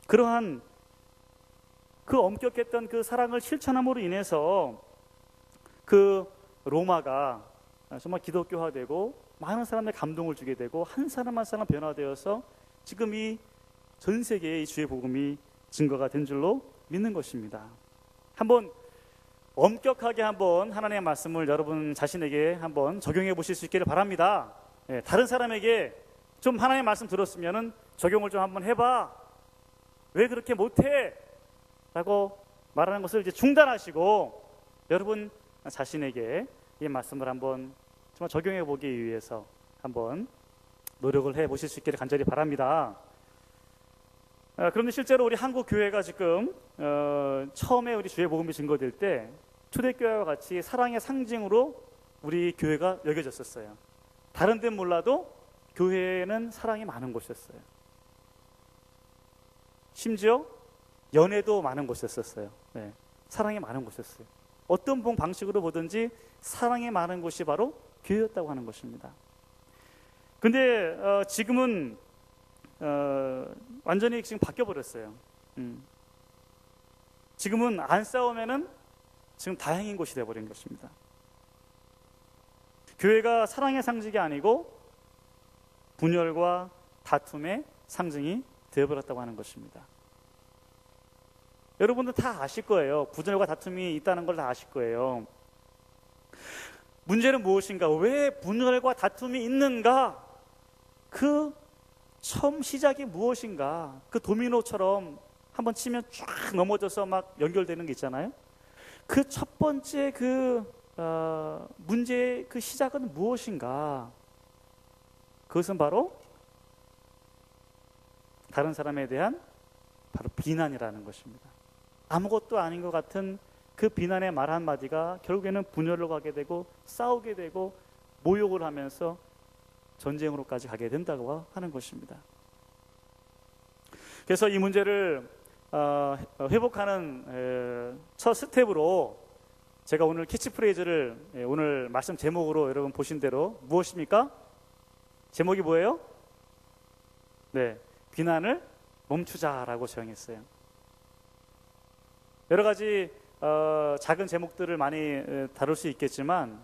Speaker 3: 그러한 그 엄격했던 그 사랑을 실천함으로 인해서 그 로마가 정말 기독교화되고 많은 사람의 감동을 주게 되고 한 사람 한 사람 변화되어서 지금 이 전 세계에 이 주의 복음이 증거가 된 줄로 믿는 것입니다. 한번 엄격하게 한번 하나님의 말씀을 여러분 자신에게 한번 적용해 보실 수 있기를 바랍니다. 다른 사람에게 좀 하나님의 말씀 들었으면은 적용을 좀 한번 해봐. 왜 그렇게 못해? 라고 말하는 것을 이제 중단하시고 여러분 자신에게 이 말씀을 한번 정말 적용해 보기 위해서 한번 노력을 해 보실 수 있기를 간절히 바랍니다. 그런데 실제로 우리 한국 교회가 지금 처음에 우리 주의 복음이 증거될 때 초대교회와 같이 사랑의 상징으로 우리 교회가 여겨졌었어요. 다른 데는 몰라도 교회에는 사랑이 많은 곳이었어요. 심지어 연애도 많은 곳이었어요. 사랑이 많은 곳이었어요. 어떤 방식으로 보든지 사랑이 많은 곳이 바로 교회였다고 하는 것입니다. 근데 지금은 완전히 지금 바뀌어 버렸어요. 지금은 안 싸우면은 지금 다행인 곳이 되어 버린 것입니다. 교회가 사랑의 상징이 아니고 분열과 다툼의 상징이 되어 버렸다고 하는 것입니다. 여러분들 다 아실 거예요. 분열과 다툼이 있다는 걸 다 아실 거예요. 문제는 무엇인가? 왜 분열과 다툼이 있는가? 그 처음 시작이 무엇인가? 그 도미노처럼 한번 치면 쫙 넘어져서 막 연결되는 게 있잖아요. 그 첫 번째 그 문제의 그 시작은 무엇인가? 그것은 바로 다른 사람에 대한 바로 비난이라는 것입니다. 아무것도 아닌 것 같은 그 비난의 말 한마디가 결국에는 분열로 가게 되고 싸우게 되고 모욕을 하면서 전쟁으로까지 가게 된다고 하는 것입니다. 그래서 이 문제를 회복하는 첫 스텝으로 제가 오늘 캐치프레이즈를 오늘 말씀 제목으로 여러분 보신 대로 무엇입니까? 제목이 뭐예요? 네, 비난을 멈추자라고 정했어요. 여러 가지 작은 제목들을 많이 다룰 수 있겠지만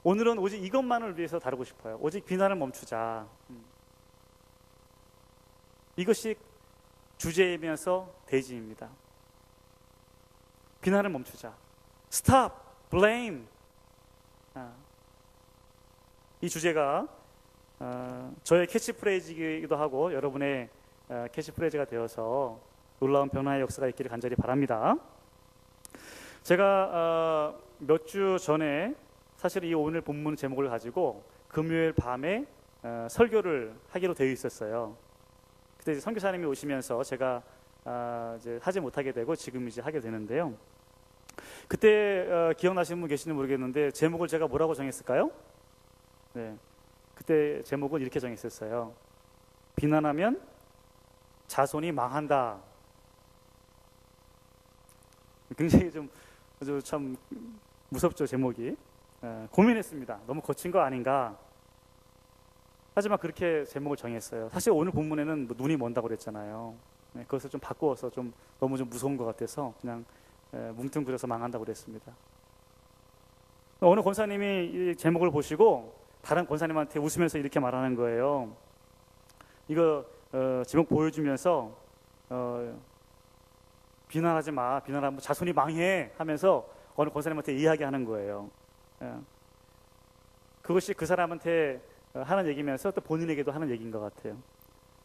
Speaker 3: 오늘은 오직 이것만을 위해서 다루고 싶어요. 오직 비난을 멈추자. 이것이 주제이면서 대지입니다. 비난을 멈추자. Stop, blame. 이 주제가 저의 캐치프레이즈이기도 하고 여러분의 캐치프레이즈가 되어서 놀라운 변화의 역사가 있기를 간절히 바랍니다. 제가 몇 주 전에 사실 이 오늘 본문 제목을 가지고 금요일 밤에 설교를 하기로 되어 있었어요. 그때 이제 선교사님이 오시면서 제가 이제 하지 못하게 되고 지금 이제 하게 되는데요. 그때 기억나시는 분 계시는지 모르겠는데 제목을 제가 뭐라고 정했을까요? 네, 그때 제목은 이렇게 정했었어요. 비난하면 자손이 망한다. 굉장히 좀 참 무섭죠, 제목이. 고민했습니다. 너무 거친 거 아닌가. 하지만 그렇게 제목을 정했어요. 사실 오늘 본문에는 뭐 눈이 먼다고 그랬잖아요. 그것을 좀 바꾸어서 좀 너무 좀 무서운 것 같아서 그냥 뭉뚱그려서 망한다고 그랬습니다. 어느 권사님이 이 제목을 보시고 다른 권사님한테 웃으면서 이렇게 말하는 거예요. 이거 제목 보여주면서 비난하지 마. 비난하면 자손이 망해 하면서 어느 권사님한테 이야기하는 거예요. 그것이 그 사람한테 하는 얘기면서 또 본인에게도 하는 얘기인 것 같아요.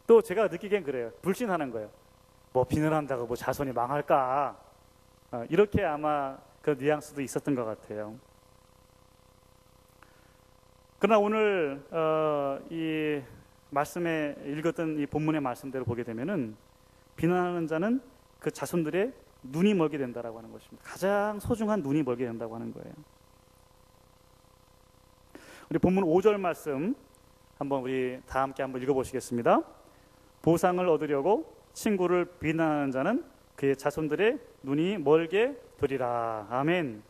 Speaker 3: 또 제가 느끼기엔 그래요. 불신하는 거예요. 뭐 비난한다고 뭐 자손이 망할까? 이렇게 아마 그 뉘앙스도 있었던 것 같아요. 그러나 오늘 이 말씀에 읽었던 이 본문의 말씀대로 보게 되면은 비난하는 자는 그 자손들의 눈이 멀게 된다라고 하는 것입니다. 가장 소중한 눈이 멀게 된다고 하는 거예요. 우리 본문 5절 말씀 한번 우리 다 함께 한번 읽어보시겠습니다. 보상을 얻으려고 친구를 비난하는 자는 그의 자손들의 눈이 멀게 되리라. 아멘.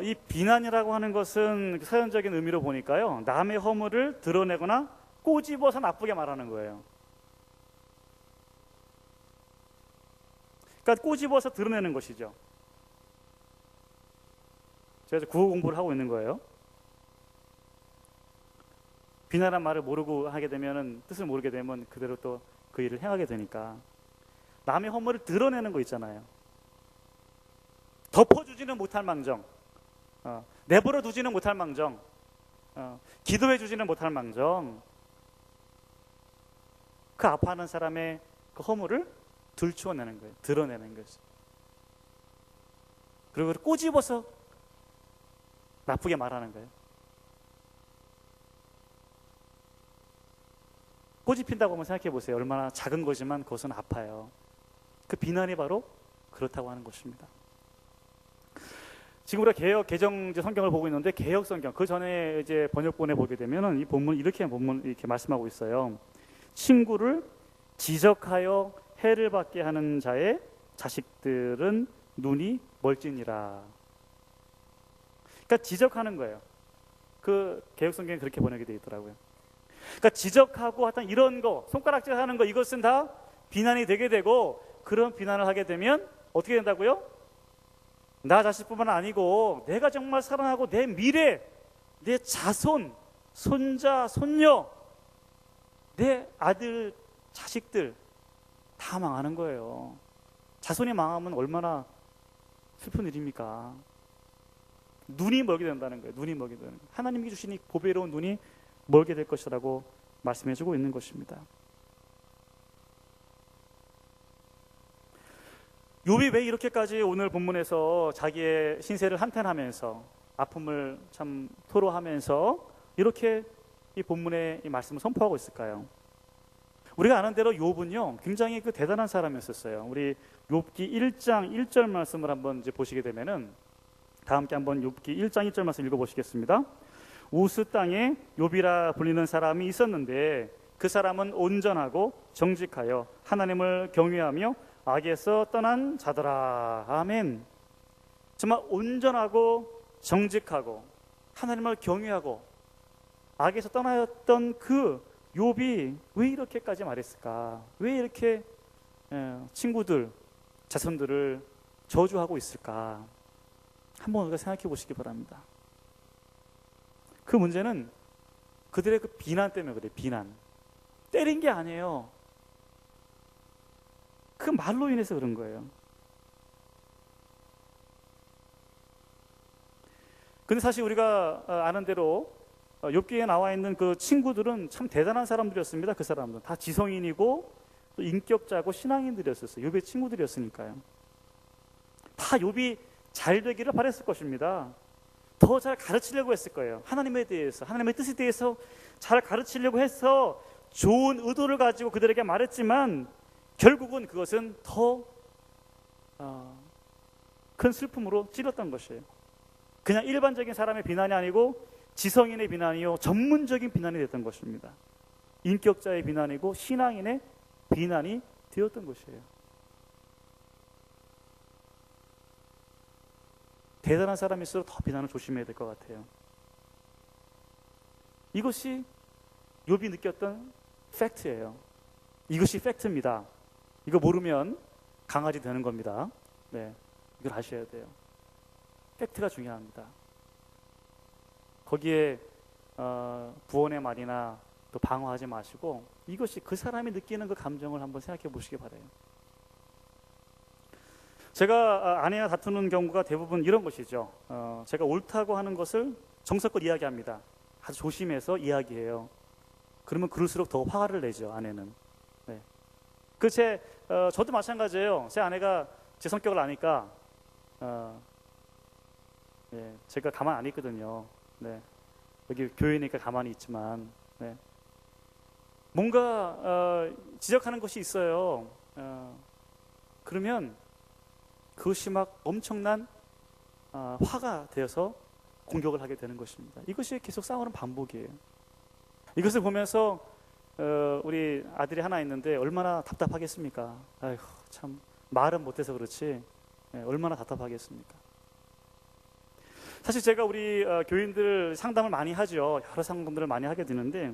Speaker 3: 이 비난이라고 하는 것은 사전적인 의미로 보니까요, 남의 허물을 드러내거나 꼬집어서 나쁘게 말하는 거예요. 그러니까 꼬집어서 드러내는 것이죠. 제가 국어 공부를 하고 있는 거예요. 비난한 말을 모르고 하게 되면은, 뜻을 모르게 되면 그대로 또 그 일을 행하게 되니까 남의 허물을 드러내는 거 있잖아요. 덮어주지는 못할 망정, 내버려 두지는 못할 망정, 기도해 주지는 못할 망정, 그 아파하는 사람의 그 허물을 들추어내는 거예요. 드러내는 거죠. 그리고 꼬집어서 나쁘게 말하는 거예요. 꼬집힌다고 한번 생각해 보세요. 얼마나 작은 거지만 그것은 아파요. 그 비난이 바로 그렇다고 하는 것입니다. 지금 우리가 개혁 개정 성경을 보고 있는데, 개혁 성경 그 전에 이제 번역본에 보게 되면은 이 본문 이렇게 말씀하고 있어요. 친구를 지적하여 해를 받게 하는 자의 자식들은 눈이 멀지니라. 그러니까 지적하는 거예요. 그 개혁 성경에 그렇게 번역이 되어 있더라고요. 그러니까 지적하고 하여튼 이런 거, 손가락질하는 거, 이것은 다 비난이 되게 되고, 그런 비난을 하게 되면 어떻게 된다고요? 나 자식뿐만 아니고 내가 정말 사랑하고 내 미래, 내 자손, 손자, 손녀, 내 아들, 자식들 다 망하는 거예요. 자손이 망하면 얼마나 슬픈 일입니까? 눈이 멀게 된다는 거예요. 눈이 멀게 되는 거예요. 하나님이 주신 이 보배로운 눈이 멀게 될 것이라고 말씀해주고 있는 것입니다. 욥이 왜 이렇게까지 오늘 본문에서 자기의 신세를 한탄하면서 아픔을 참 토로하면서 이렇게 이 본문의 이 말씀을 선포하고 있을까요? 우리가 아는 대로 욥은요, 굉장히 그 대단한 사람이었어요. 우리 욥기 1장 1절 말씀을 한번 이제 보시게 되면은, 다 함께 한번 욥기 1장 1절 말씀 읽어보시겠습니다. 우스 땅에 욥이라 불리는 사람이 있었는데 그 사람은 온전하고 정직하여 하나님을 경외하며 악에서 떠난 자더라. 아멘. 정말 온전하고 정직하고 하나님을 경외하고 악에서 떠나였던 그 욥이 왜 이렇게까지 말했을까? 왜 이렇게 친구들, 자손들을 저주하고 있을까? 한번 우리가 생각해 보시기 바랍니다. 그 문제는 그들의 그 비난 때문에 그래요. 비난. 때린 게 아니에요. 그 말로 인해서 그런 거예요. 근데 사실 우리가 아는 대로 욥기에 나와 있는 그 친구들은 참 대단한 사람들이었습니다. 그 사람들은 다 지성인이고 또 인격자고 신앙인들이었어요. 욥의 친구들이었으니까요. 다 욥이 잘 되기를 바랬을 것입니다. 더 잘 가르치려고 했을 거예요. 하나님에 대해서, 하나님의 뜻에 대해서 잘 가르치려고 해서 좋은 의도를 가지고 그들에게 말했지만 결국은 그것은 더 큰 슬픔으로 찔렀던 것이에요. 그냥 일반적인 사람의 비난이 아니고 지성인의 비난이요, 전문적인 비난이 됐던 것입니다. 인격자의 비난이고 신앙인의 비난이 되었던 것이에요. 대단한 사람일수록 더 비난을 조심해야 될 것 같아요. 이것이 욥이 느꼈던 팩트예요. 이것이 팩트입니다. 이거 모르면 강아지 되는 겁니다. 네, 이걸 아셔야 돼요. 팩트가 중요합니다. 거기에 구원의 말이나 또 방어하지 마시고 이것이 그 사람이 느끼는 그 감정을 한번 생각해 보시기 바라요. 제가 아내와 다투는 경우가 대부분 이런 것이죠. 제가 옳다고 하는 것을 정석껏 이야기합니다. 아주 조심해서 이야기해요. 그러면 그럴수록 더 화를 내죠, 아내는. 네. 저도 마찬가지예요. 제 아내가 제 성격을 아니까 제가 가만 안 있거든요. 네. 여기 교회니까 가만히 있지만 뭔가 지적하는 것이 있어요. 그러면 그것이 막 엄청난 화가 되어서 공격을 하게 되는 것입니다. 이것이 계속 싸우는 반복이에요. 이것을 보면서 우리 아들이 하나 있는데 얼마나 답답하겠습니까? 아이고, 참 말은 못해서 그렇지 얼마나 답답하겠습니까? 사실 제가 우리 교인들 상담을 많이 하죠. 여러 상담들을 많이 하게 되는데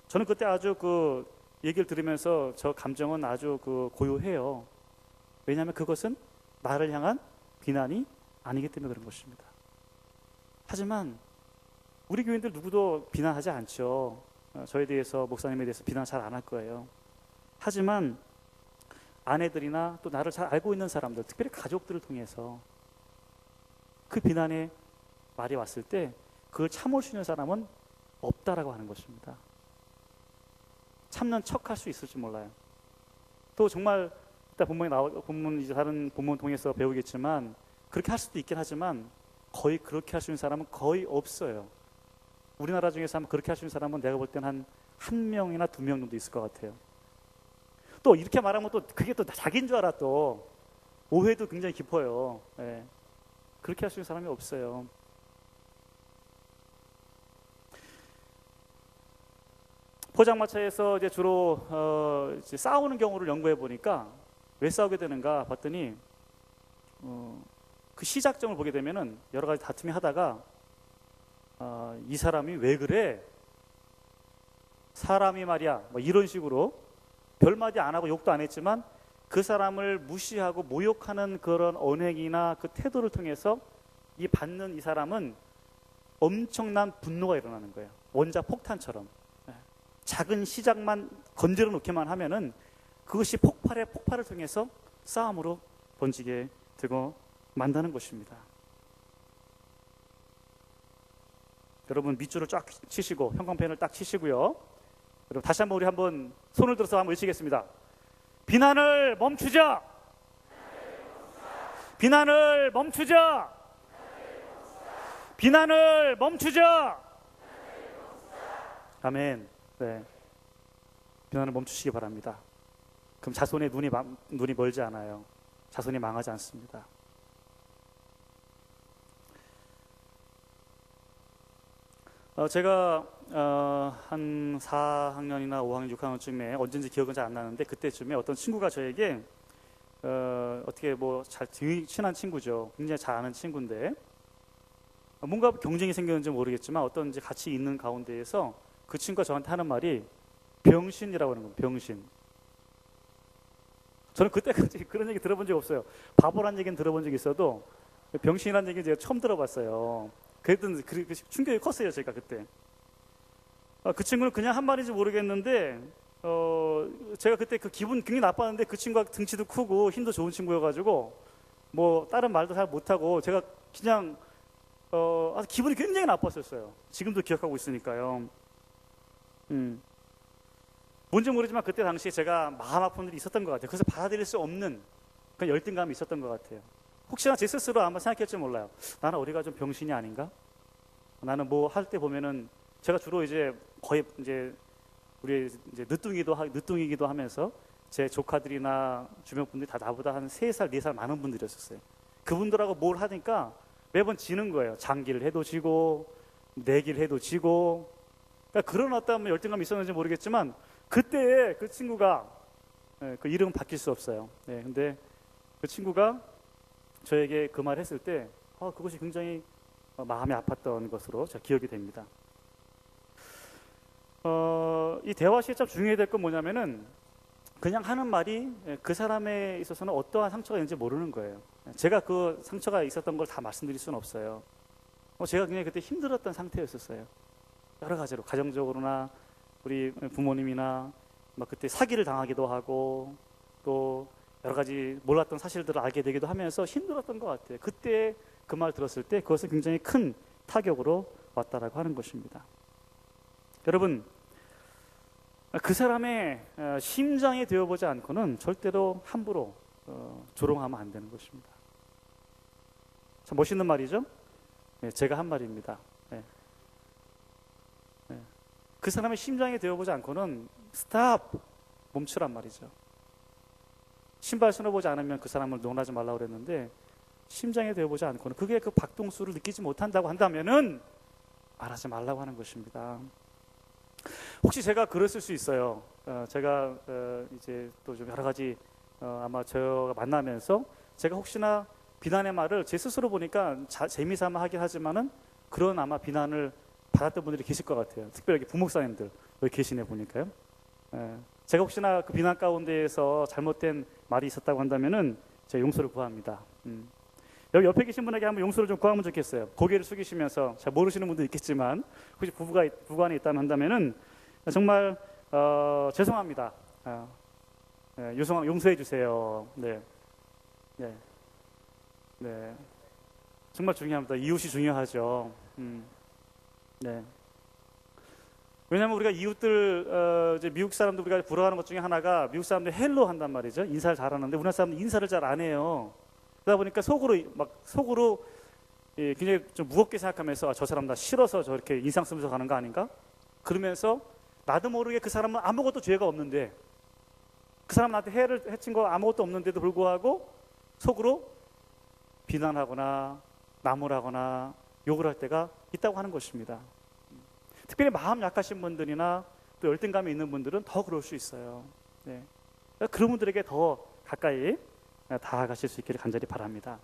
Speaker 3: 저는 그때 아주 그 얘기를 들으면서 저 감정은 아주 그 고요해요. 왜냐하면 그것은 나를 향한 비난이 아니기 때문에 그런 것입니다. 하지만 우리 교인들 누구도 비난하지 않죠. 저에 대해서, 목사님에 대해서 비난 잘 안 할 거예요. 하지만 아내들이나 또 나를 잘 알고 있는 사람들, 특별히 가족들을 통해서 그 비난의 말이 왔을 때 그걸 참을 수 있는 사람은 없다라고 하는 것입니다. 참는 척할 수 있을지 몰라요. 또 정말 이따 본문 이제 다른 본문 통해서 배우겠지만 그렇게 할 수도 있긴 하지만 거의 그렇게 할 수 있는 사람은 거의 없어요. 우리나라 중에서 한번 그렇게 할 수 있는 사람은 내가 볼 때는 한 명이나 2명 정도 있을 것 같아요. 또 이렇게 말하면 또 그게 또 자기인 줄 알아. 또 오해도 굉장히 깊어요. 예. 그렇게 할 수 있는 사람이 없어요. 포장마차에서 이제 주로 이제 싸우는 경우를 연구해 보니까 왜 싸우게 되는가 봤더니 그 시작점을 보게 되면은 여러 가지 다툼이 하다가 이 사람이 왜 그래? 사람이 말이야. 뭐 이런 식으로 별마디 안 하고 욕도 안 했지만 그 사람을 무시하고 모욕하는 그런 언행이나 그 태도를 통해서 이 받는 이 사람은 엄청난 분노가 일어나는 거예요. 원자 폭탄처럼. 작은 시작만 건드려 놓기만 하면은 그것이 폭발을 통해서 싸움으로 번지게 되고 만다는 것입니다. 여러분 밑줄을 쫙 치시고 형광펜을 딱 치시고요. 여러분 다시 한번 우리 한번 손을 들어서 한번 외치겠습니다. 비난을 멈추자. 비난을 멈추자. 비난을 멈추자. 아멘. 네. 비난을 멈추시기 바랍니다. 그럼 자손의 눈이 멀지 않아요. 자손이 망하지 않습니다. 제가 한 4학년이나 5학년, 6학년쯤에 언제인지 기억은 잘 안 나는데 그때쯤에 어떤 친구가 저에게 어떻게 뭐 잘 친한 친구죠. 굉장히 잘 아는 친구인데 뭔가 경쟁이 생겼는지 모르겠지만 어떤 이제 같이 있는 가운데에서 그 친구가 저한테 하는 말이 병신이라고 하는 겁니다. 병신. 저는 그때까지 그런 얘기 들어본 적이 없어요. 바보란 얘기는 들어본 적이 있어도 병신이라는 얘기는 제가 처음 들어봤어요. 그랬던 그 충격이 컸어요. 제가 그때. 그 친구는 그냥 한 말인지 모르겠는데 제가 그때 그 기분 굉장히 나빴는데 그 친구가 등치도 크고 힘도 좋은 친구여가지고 뭐 다른 말도 잘 못하고 제가 그냥 기분이 굉장히 나빴었어요. 지금도 기억하고 있으니까요. 뭔지 모르지만 그때 당시에 제가 마음 아픈 일이 있었던 것 같아요. 그래서 받아들일 수 없는 그런 열등감이 있었던 것 같아요. 혹시나 제 스스로 아마 생각할지 몰라요. 나는 어디가 좀 병신이 아닌가? 나는 뭐 할 때 보면은 제가 주로 이제 거의 이제 우리 이제 늦둥이기도 하면서 제 조카들이나 주변 분들이 다 나보다 한 3살, 4살 많은 분들이었어요. 그분들하고 뭘 하니까 매번 지는 거예요. 장기를 해도 지고 내기를 해도 지고 그러니까 그런 어떤 열등감이 있었는지 모르겠지만 그때 그 친구가 그 이름은 바뀔 수 없어요. 네, 근데 그 친구가 저에게 그 말 했을 때 그것이 굉장히 마음이 아팠던 것으로 제가 기억이 됩니다. 이 대화 시에 참 중요해야 될 건 뭐냐면은 그냥 하는 말이 그 사람에 있어서는 어떠한 상처가 있는지 모르는 거예요. 제가 그 상처가 있었던 걸 다 말씀드릴 수는 없어요. 제가 굉장히 그때 힘들었던 상태였었어요. 여러 가지로 가정적으로나 우리 부모님이나 막 그때 사기를 당하기도 하고 또 여러 가지 몰랐던 사실들을 알게 되기도 하면서 힘들었던 것 같아요. 그때 그 말 들었을 때 그것은 굉장히 큰 타격으로 왔다라고 하는 것입니다. 여러분 그 사람의 심장이 되어보지 않고는 절대로 함부로 조롱하면 안 되는 것입니다. 참 멋있는 말이죠? 네, 제가 한 말입니다. 네. 네. 그 사람의 심장이 되어보지 않고는 스탑! 멈추란 말이죠. 신발 신어보지 않으면 그 사람을 논하지 말라고 그랬는데 심장에 대어보지 않고는 그게 그 박동수를 느끼지 못한다고 한다면은 말하지 말라고 하는 것입니다. 혹시 제가 그랬을 수 있어요. 제가 이제 또 좀 여러 가지 아마 저가 만나면서 제가 혹시나 비난의 말을 제 스스로 보니까 재미삼아 하긴 하지만은 그런 아마 비난을 받았던 분들이 계실 것 같아요. 특별히 부목사님들 여기 계시네 보니까요. 제가 혹시나 그 비난 가운데에서 잘못된 말이 있었다고 한다면은 제가 용서를 구합니다. 여기 옆에 계신 분에게 한번 용서를 좀 구하면 좋겠어요. 고개를 숙이시면서 잘 모르시는 분도 있겠지만 혹시 부부 안에 있다면 한다면은 정말 죄송합니다. 용서해 주세요. 네. 정말 중요합니다. 이웃이 중요하죠. 네. 왜냐하면 우리가 이웃들 이제 미국 사람들 우리가 부러워하는 것 중에 하나가 미국 사람들 헬로 한단 말이죠. 인사를 잘하는데 우리나라 사람들 인사를 잘 안 해요. 그러다 보니까 속으로 굉장히 좀 무겁게 생각하면서 저 사람 나 싫어서 저렇게 인상 쓰면서 가는 거 아닌가? 그러면서 나도 모르게 그 사람은 아무것도 죄가 없는데 그 사람 나한테 해친 거 아무것도 없는데도 불구하고 속으로 비난하거나 나무라거나 욕을 할 때가 있다고 하는 것입니다. 특별히 마음 약하신 분들이나 또 열등감이 있는 분들은 더 그럴 수 있어요. 네. 그런 분들에게 더 가까이 다가가실 수 있기를 간절히 바랍니다.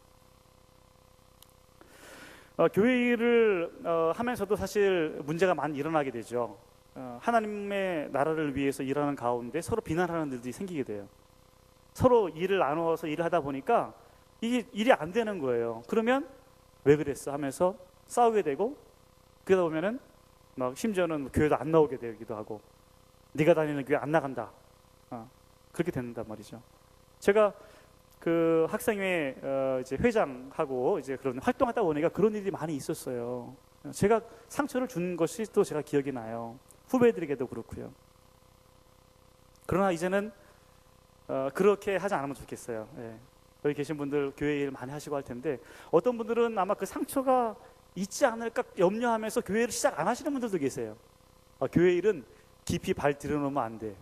Speaker 3: 교회 일을 하면서도 사실 문제가 많이 일어나게 되죠. 하나님의 나라를 위해서 일하는 가운데 서로 비난하는 일들이 생기게 돼요. 서로 일을 나누어서 일을 하다 보니까 이게 일이 안 되는 거예요. 그러면 왜 그랬어 하면서 싸우게 되고 그러다 보면은 막 심지어는 교회도 안 나오게 되기도 하고 네가 다니는 교회 안 나간다. 그렇게 된단 말이죠. 제가 그 학생회 이제 회장하고 이제 그런 활동하다 보니까 그런 일이 많이 있었어요. 제가 상처를 준 것이 또 제가 기억이 나요. 후배들에게도 그렇고요. 그러나 이제는 그렇게 하지 않으면 좋겠어요. 예. 여기 계신 분들 교회 일 많이 하시고 할 텐데 어떤 분들은 아마 그 상처가 있지 않을까 염려하면서 교회를 시작 안 하시는 분들도 계세요. 교회 일은 깊이 발 들여놓으면 안 돼요.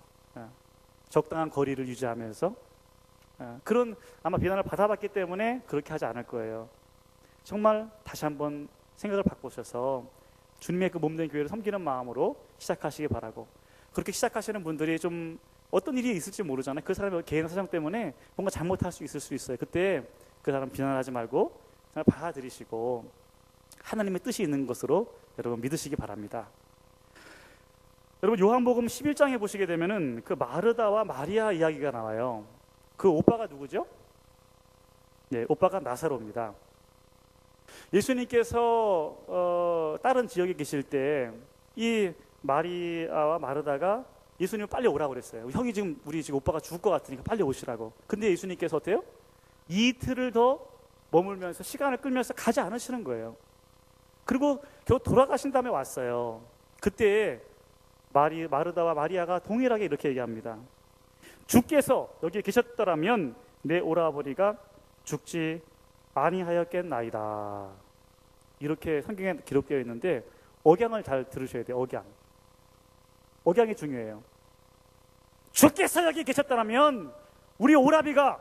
Speaker 3: 적당한 거리를 유지하면서 그런 아마 비난을 받아봤기 때문에 그렇게 하지 않을 거예요. 정말 다시 한번 생각을 바꾸셔서 주님의 그 몸된 교회를 섬기는 마음으로 시작하시기 바라고 그렇게 시작하시는 분들이 좀 어떤 일이 있을지 모르잖아요. 그 사람의 개인 사정 때문에 뭔가 잘못할 수 있을 수 있어요. 그때 그 사람 비난하지 말고 그냥 받아들이시고 하나님의 뜻이 있는 것으로 여러분 믿으시기 바랍니다. 여러분 요한복음 11장에 보시게 되면은 그 마르다와 마리아 이야기가 나와요. 그 오빠가 누구죠? 네, 오빠가 나사로입니다. 예수님께서 다른 지역에 계실 때 이 마리아와 마르다가 예수님 빨리 오라고 그랬어요. 형이 지금 우리 지금 오빠가 죽을 것 같으니까 빨리 오시라고. 근데 예수님께서 어때요? 이틀을 더 머물면서 시간을 끌면서 가지 않으시는 거예요. 그리고 겨우 돌아가신 다음에 왔어요. 그때 마르다와 마리아가 동일하게 이렇게 얘기합니다. 주께서 여기에 계셨더라면 내 오라버니가 죽지 아니하였겠나이다. 이렇게 성경에 기록되어 있는데 억양을 잘 들으셔야 돼요. 억양이 중요해요. 주께서 여기 계셨더라면 우리 오라비가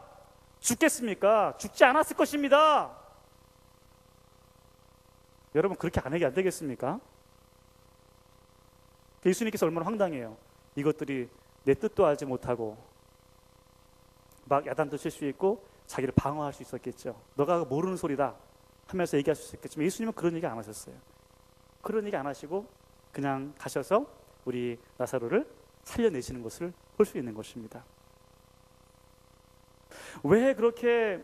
Speaker 3: 죽겠습니까? 죽지 않았을 것입니다. 여러분 그렇게 안 하게 안 되겠습니까? 예수님께서 얼마나 황당해요. 이것들이 내 뜻도 알지 못하고 막 야단도 칠 수 있고 자기를 방어할 수 있었겠죠. 너가 모르는 소리다 하면서 얘기할 수 있겠지만 예수님은 그런 얘기 안 하셨어요. 그런 얘기 안 하시고 그냥 가셔서 우리 나사로를 살려내시는 것을 볼 수 있는 것입니다. 왜 그렇게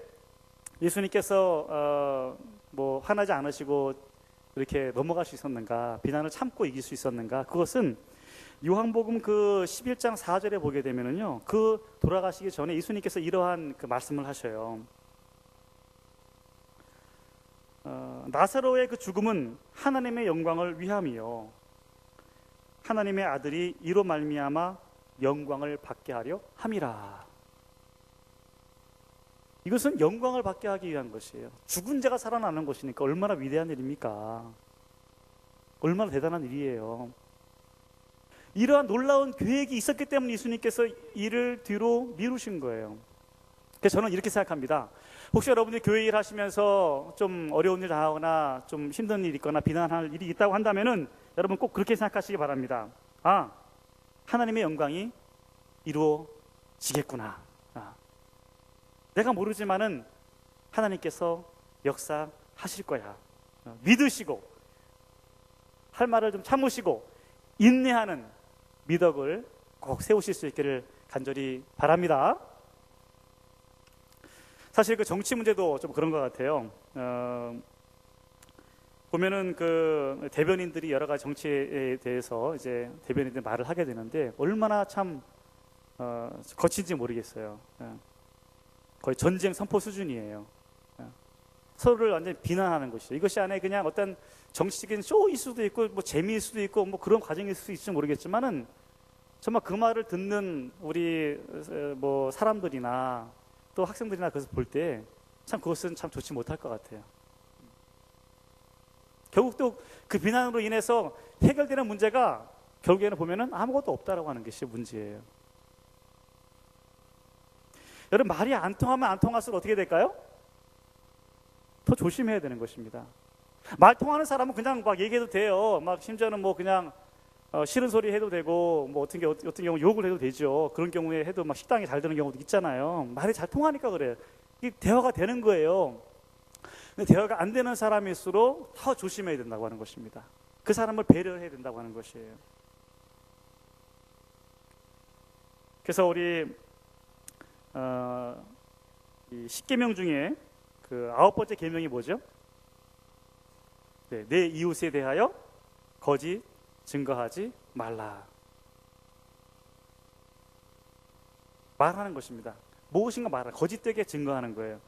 Speaker 3: 예수님께서 화나지 않으시고 이렇게 넘어갈 수 있었는가, 비난을 참고 이길 수 있었는가? 그것은 요한복음 그 11장 4절에 보게 되면은요, 그 돌아가시기 전에 예수님께서 이러한 그 말씀을 하셔요. 나사로의 그 죽음은 하나님의 영광을 위함이요, 하나님의 아들이 이로 말미암아 영광을 받게 하려 함이라. 이것은 영광을 받게 하기 위한 것이에요. 죽은 자가 살아나는 것이니까 얼마나 위대한 일입니까? 얼마나 대단한 일이에요. 이러한 놀라운 계획이 있었기 때문에 예수님께서 이를 뒤로 미루신 거예요. 그래서 저는 이렇게 생각합니다. 혹시 여러분들이 교회 일 하시면서 좀 어려운 일 당하거나 좀 힘든 일 있거나 비난할 일이 있다고 한다면은 여러분 꼭 그렇게 생각하시기 바랍니다. 아, 하나님의 영광이 이루어지겠구나. 내가 모르지만은 하나님께서 역사하실 거야. 믿으시고 할 말을 좀 참으시고 인내하는 미덕을 꼭 세우실 수 있기를 간절히 바랍니다. 사실 그 정치 문제도 좀 그런 것 같아요. 보면은 그 대변인들이 여러 가지 정치에 대해서 이제 대변인들 말을 하게 되는데 얼마나 참 거친지 모르겠어요. 거의 전쟁 선포 수준이에요. 서로를 완전히 비난하는 것이죠. 이것이 안에 그냥 어떤 정치적인 쇼일 수도 있고 뭐 재미일 수도 있고 뭐 그런 과정일 수도 있을지 모르겠지만은 정말 그 말을 듣는 우리 뭐 사람들이나 또 학생들이나 그것을 볼 때 참 그것은 참 좋지 못할 것 같아요. 결국 또 그 비난으로 인해서 해결되는 문제가 결국에는 보면은 아무것도 없다라고 하는 것이 문제예요. 여러분 말이 안 통하면 안 통할수록 어떻게 될까요? 더 조심해야 되는 것입니다. 말 통하는 사람은 그냥 막 얘기해도 돼요. 막 심지어는 뭐 그냥 싫은 소리 해도 되고 뭐 어떤 경우 욕을 해도 되죠. 그런 경우에 해도 막 식당이 잘 되는 경우도 있잖아요. 말이 잘 통하니까 그래요. 이 대화가 되는 거예요. 근데 대화가 안 되는 사람일수록 더 조심해야 된다고 하는 것입니다. 그 사람을 배려해야 된다고 하는 것이에요. 그래서 우리 이 10계명 중에 그 9번째 계명이 뭐죠? 네, 내 이웃에 대하여 거짓 증거하지 말라. 말하는 것입니다. 무엇인가 말하라. 거짓되게 증거하는 거예요.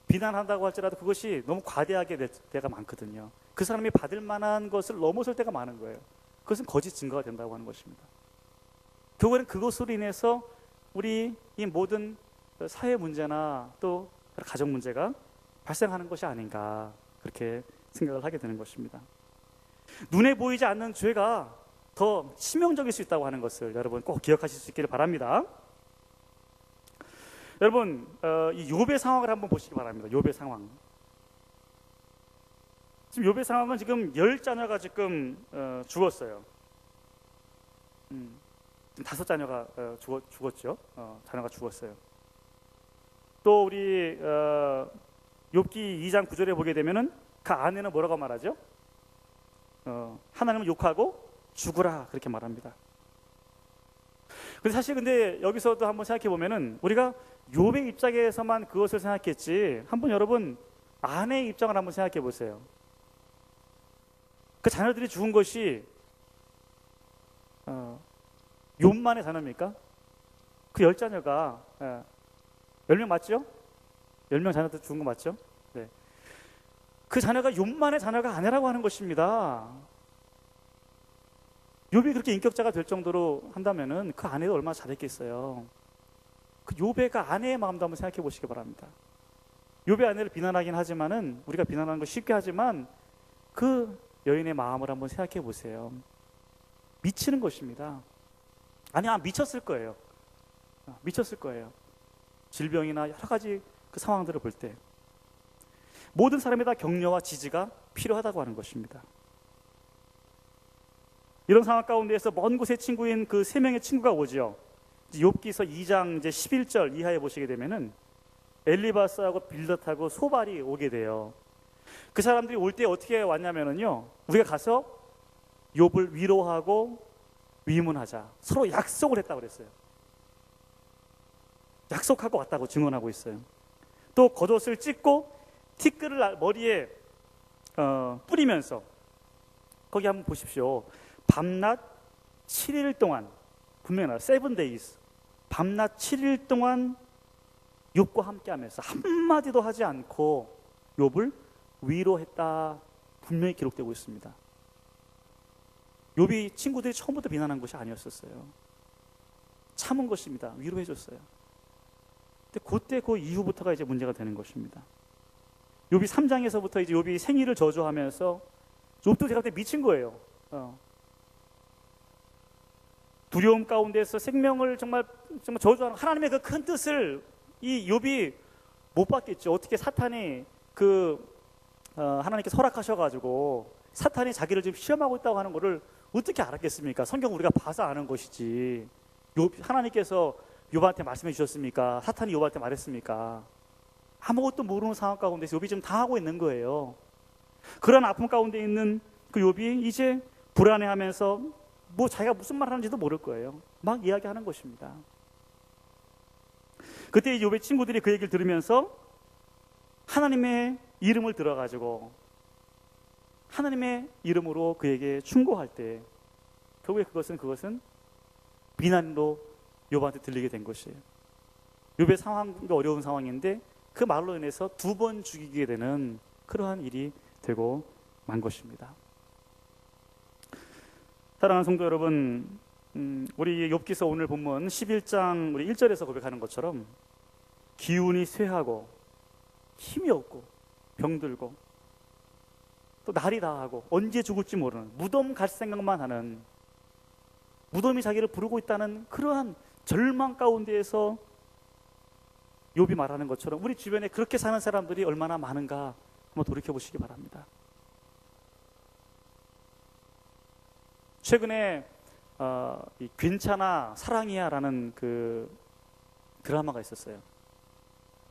Speaker 3: 비난한다고 할지라도 그것이 너무 과대하게 될 때가 많거든요. 그 사람이 받을 만한 것을 넘어설 때가 많은 거예요. 그것은 거짓 증거가 된다고 하는 것입니다. 결국에는 그것으로 인해서 우리 이 모든 사회 문제나 또 가정 문제가 발생하는 것이 아닌가 그렇게 생각을 하게 되는 것입니다. 눈에 보이지 않는 죄가 더 치명적일 수 있다고 하는 것을 여러분 꼭 기억하실 수 있기를 바랍니다. 여러분 이 욥의 상황을 한번 보시기 바랍니다. 욥의 상황. 지금 욥의 상황은 지금 10자녀가 지금 죽었어요. 5자녀가 죽었죠. 자녀가 죽었어요. 또 우리 욥기 2장 9절에 보게 되면은 그 아내는 뭐라고 말하죠? 하나님을 욕하고 죽으라 그렇게 말합니다. 근데 사실 근데 여기서도 한번 생각해 보면은 우리가 욥의 입장에서만 그것을 생각했지 한번 여러분 아내의 입장을 한번 생각해 보세요. 그 자녀들이 죽은 것이 욥만의 자녀입니까? 그 10자녀가 10명 맞죠? 10명 자녀들 죽은 거 맞죠? 네. 그 자녀가 욥만의 자녀가 아니라고 하는 것입니다. 욥이 그렇게 인격자가 될 정도로 한다면은 그 아내도 얼마나 잘했겠어요. 그 욥의 그 아내의 마음도 한번 생각해 보시기 바랍니다. 욥의 아내를 비난하긴 하지만은 우리가 비난하는 거 쉽게 하지만 그 여인의 마음을 한번 생각해 보세요. 미치는 것입니다. 아니 미쳤을 거예요. 미쳤을 거예요. 질병이나 여러 가지 그 상황들을 볼 때 모든 사람이 다 격려와 지지가 필요하다고 하는 것입니다. 이런 상황 가운데에서 먼 곳의 친구인 그 3명의 친구가 오죠. 욥기서 2장 이제 11절 이하에 보시게 되면은 엘리바스하고 빌닷하고 소발이 오게 돼요. 그 사람들이 올 때 어떻게 왔냐면은요. 우리가 가서 욥을 위로하고 위문하자. 서로 약속을 했다고 그랬어요. 약속하고 왔다고 증언하고 있어요. 또 겉옷을 찢고 티끌을 머리에 뿌리면서 거기 한번 보십시오. 밤낮 7일 동안 분명히 나와요. 7 days. 밤낮 7일 동안 욥과 함께하면서 한마디도 하지 않고 욥을 위로했다 분명히 기록되고 있습니다. 욥이 친구들이 처음부터 비난한 것이 아니었었어요. 참은 것입니다. 위로해줬어요. 근데 그때 그 이후부터가 이제 문제가 되는 것입니다. 욥이 3장에서부터 이제 욥이 생일을 저주하면서 욥도 제가 그때 미친 거예요. 두려움 가운데서 생명을 정말 저주하는 하나님의 그 큰 뜻을 이 욥이 못 받겠죠. 어떻게 사탄이 하나님께서 허락하셔가지고 사탄이 자기를 지금 시험하고 있다고 하는 것을 어떻게 알았겠습니까? 성경 우리가 봐서 아는 것이지. 하나님께서 욥한테 말씀해 주셨습니까? 사탄이 욥한테 말했습니까? 아무것도 모르는 상황 가운데서 욥이 지금 당하고 있는 거예요. 그런 아픔 가운데 있는 그 욥이 이제 불안해하면서 뭐 자기가 무슨 말 하는지도 모를 거예요. 막 이야기하는 것입니다. 그때 욥의 친구들이 그 얘기를 들으면서 하나님의 이름을 들어가지고 하나님의 이름으로 그에게 충고할 때 결국에 그것은 비난으로 욥한테 들리게 된 것이에요. 욥의 상황도 어려운 상황인데 그 말로 인해서 2번 죽이게 되는 그러한 일이 되고 만 것입니다. 사랑하는 성도 여러분, 우리 욥기서 오늘 본문 11장 우리 1절에서 고백하는 것처럼 기운이 쇠하고 힘이 없고 병들고 또 날이 다하고 언제 죽을지 모르는 무덤 갈 생각만 하는, 무덤이 자기를 부르고 있다는 그러한 절망 가운데에서 욥이 말하는 것처럼 우리 주변에 그렇게 사는 사람들이 얼마나 많은가 한번 돌이켜 보시기 바랍니다. 최근에 이 괜찮아 사랑이야 라는 그 드라마가 있었어요.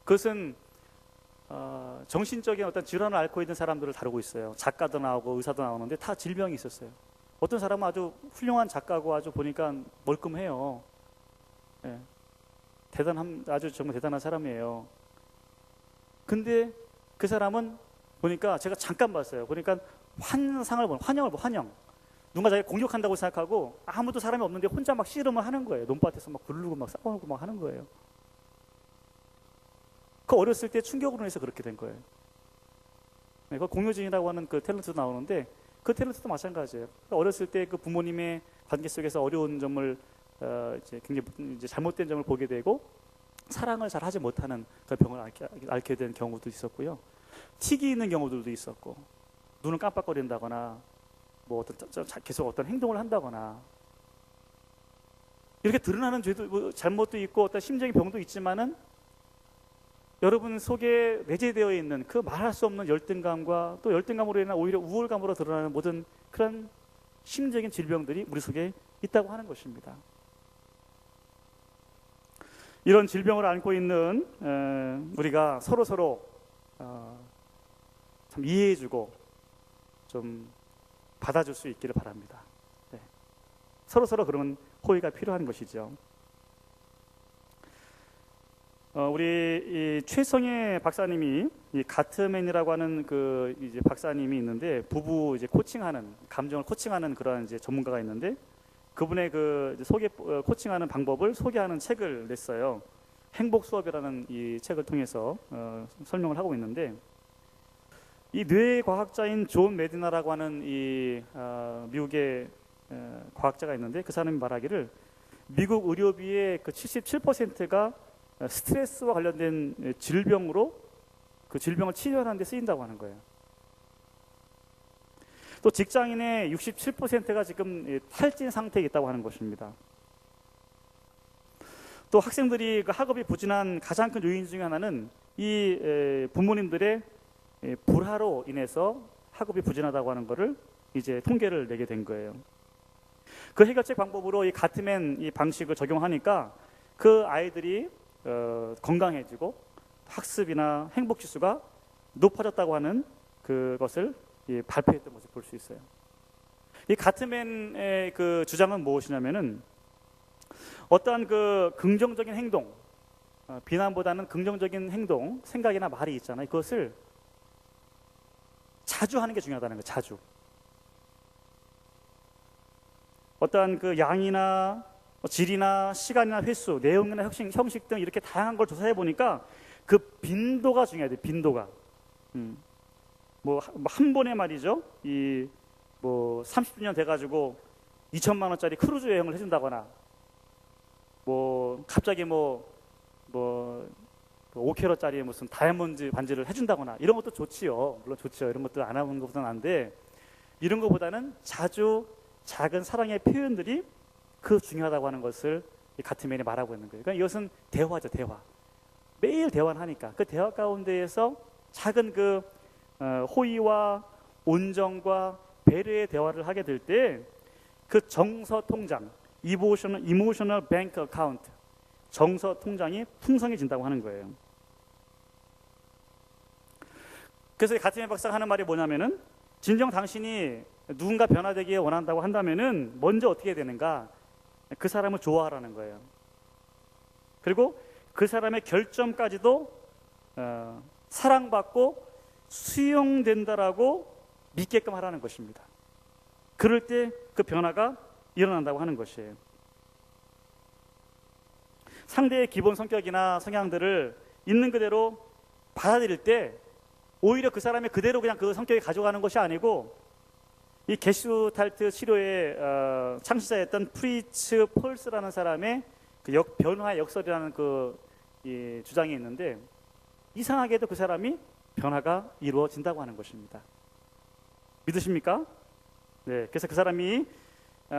Speaker 3: 그것은 정신적인 어떤 질환을 앓고 있는 사람들을 다루고 있어요. 작가도 나오고 의사도 나오는데 다 질병이 있었어요. 어떤 사람은 아주 훌륭한 작가고 아주 보니까 멀끔해요. 예. 아주 정말 대단한 사람이에요. 근데 그 사람은 보니까 제가 잠깐 봤어요. 보니까 환영을. 누가 자기가 공격한다고 생각하고 아무도 사람이 없는데 혼자 막 씨름을 하는 거예요. 논밭에서 막 부르고 막 싸우고 막 하는 거예요. 그 어렸을 때 충격으로 인해서 그렇게 된 거예요. 네, 그 공효진이라고 하는 그 탤런트도 나오는데 그 탤런트도 마찬가지예요. 어렸을 때 그 부모님의 관계 속에서 어려운 점을 이제 굉장히 이제 잘못된 점을 보게 되고 사랑을 잘 하지 못하는 그 병을 앓게 된 경우도 있었고요. 틱이 있는 경우들도 있었고, 눈을 깜빡거린다거나 뭐 계속 어떤 행동을 한다거나 이렇게 드러나는 죄도 뭐 잘못도 있고 어떤 심적인 병도 있지만은 여러분 속에 내재되어 있는 그 말할 수 없는 열등감과 또 열등감으로 인한 오히려 우월감으로 드러나는 모든 그런 심적인 질병들이 우리 속에 있다고 하는 것입니다. 이런 질병을 앓고 있는 우리가 서로 참 이해해주고 좀 받아줄 수 있기를 바랍니다. 네. 서로 그러면 호의가 필요한 것이죠. 우리 이 최성애 박사님이 이 가트맨이라고 하는 그 이제 박사님이 있는데 부부 이제 코칭하는, 감정을 코칭하는 그런 이제 전문가가 있는데 그분의 그 코칭하는 방법을 소개하는 책을 냈어요. 행복 수업이라는 이 책을 통해서 설명을 하고 있는데 이 뇌과학자인 존 메디나라고 하는 이 미국의 과학자가 있는데 그 사람이 말하기를 미국 의료비의 그 77%가 스트레스와 관련된 질병으로 그 질병을 치료하는 데 쓰인다고 하는 거예요. 또 직장인의 67%가 지금 탈진 상태에 있다고 하는 것입니다. 또 학생들이 그 학업이 부진한 가장 큰 요인 중에 하나는 이 부모님들의 불화로 인해서 학업이 부진하다고 하는 것을 이제 통계를 내게 된 거예요. 그 해결책 방법으로 이 가트맨 이 방식을 적용하니까 그 아이들이 건강해지고 학습이나 행복 지수가 높아졌다고 하는 그것을 발표했던 것을 볼 수 있어요. 이 가트맨의 그 주장은 무엇이냐면은 어떠한 그 긍정적인 행동, 비난보다는 긍정적인 행동, 생각이나 말이 있잖아요. 그것을 자주 하는 게 중요하다는 거예요. 자주. 어떠한 그 양이나 질이나 시간이나 횟수, 내용이나 형식 등 이렇게 다양한 걸 조사해 보니까 그 빈도가 중요해요. 빈도가. 뭐 한 번에 말이죠. 이 뭐 30주년 돼가지고 2천만 원짜리 크루즈 여행을 해준다거나, 뭐 갑자기 뭐 5캐럿짜리 무슨 다이아몬드 반지를 해준다거나 이런 것도 좋지요. 물론 좋지요. 이런 것도 안 하는 것보다는 안돼. 이런 것보다는 자주 작은 사랑의 표현들이 그 중요하다고 하는 것을 이 가트맨이 말하고 있는 거예요. 그러니까 이것은 대화죠, 대화. 매일 대화를 하니까 그 대화 가운데에서 작은 그 호의와 온정과 배려의 대화를 하게 될 때 그 정서 통장, 이모셔널 뱅크 어카운트, 정서 통장이 풍성해진다고 하는 거예요. 그래서 가티메 박사가 하는 말이 뭐냐면은 진정 당신이 누군가 변화되기에 원한다고 한다면은 먼저 어떻게 해야 되는가? 그 사람을 좋아하라는 거예요. 그리고 그 사람의 결점까지도 사랑받고 수용된다라고 믿게끔 하라는 것입니다. 그럴 때 그 변화가 일어난다고 하는 것이에요. 상대의 기본 성격이나 성향들을 있는 그대로 받아들일 때 오히려 그 사람이 그대로 그냥 그 성격을 가져가는 것이 아니고 이 게슈탈트 치료의 창시자였던 프리츠 폴스라는 사람의 그 변화의 역설이라는 이 주장이 있는데 이상하게도 그 사람이 변화가 이루어진다고 하는 것입니다. 믿으십니까? 네, 그래서 그 사람이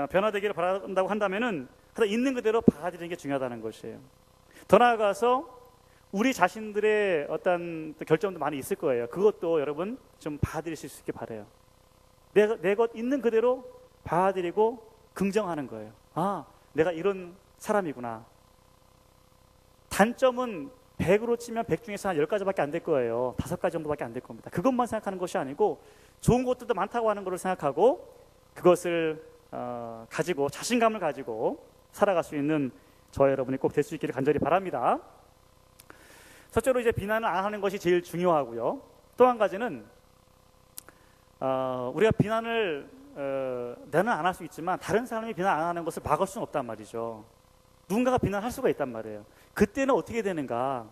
Speaker 3: 변화되기를 바란다고 한다면은 있는 그대로 받아들이는 게 중요하다는 것이에요. 더 나아가서 우리 자신들의 어떤 결점도 많이 있을 거예요. 그것도 여러분 좀 받아들이실 수 있게 바라요. 내 것 있는 그대로 받아들이고 긍정하는 거예요. 아, 내가 이런 사람이구나. 단점은 100으로 치면 100 중에서 한 10가지밖에 안 될 거예요. 5가지 정도밖에 안 될 겁니다. 그것만 생각하는 것이 아니고 좋은 것들도 많다고 하는 것을 생각하고 그것을 가지고 자신감을 가지고 살아갈 수 있는 저와 여러분이 꼭 될 수 있기를 간절히 바랍니다. 첫째로 이제 비난을 안 하는 것이 제일 중요하고요. 또 한 가지는 우리가 비난을 나는 안 할 수 있지만 다른 사람이 비난 안 하는 것을 막을 수는 없단 말이죠. 누군가가 비난할 수가 있단 말이에요. 그때는 어떻게 되는가?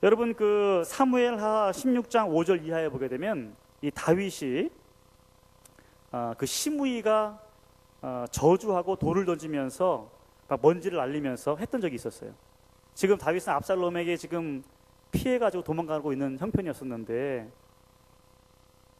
Speaker 3: 여러분 그 사무엘하 16장 5절 이하에 보게 되면 이 다윗이 그 시므이가 저주하고 돌을 던지면서 막 먼지를 날리면서 했던 적이 있었어요. 지금 다윗은 압살롬에게 지금 피해가지고 도망가고 있는 형편이었었는데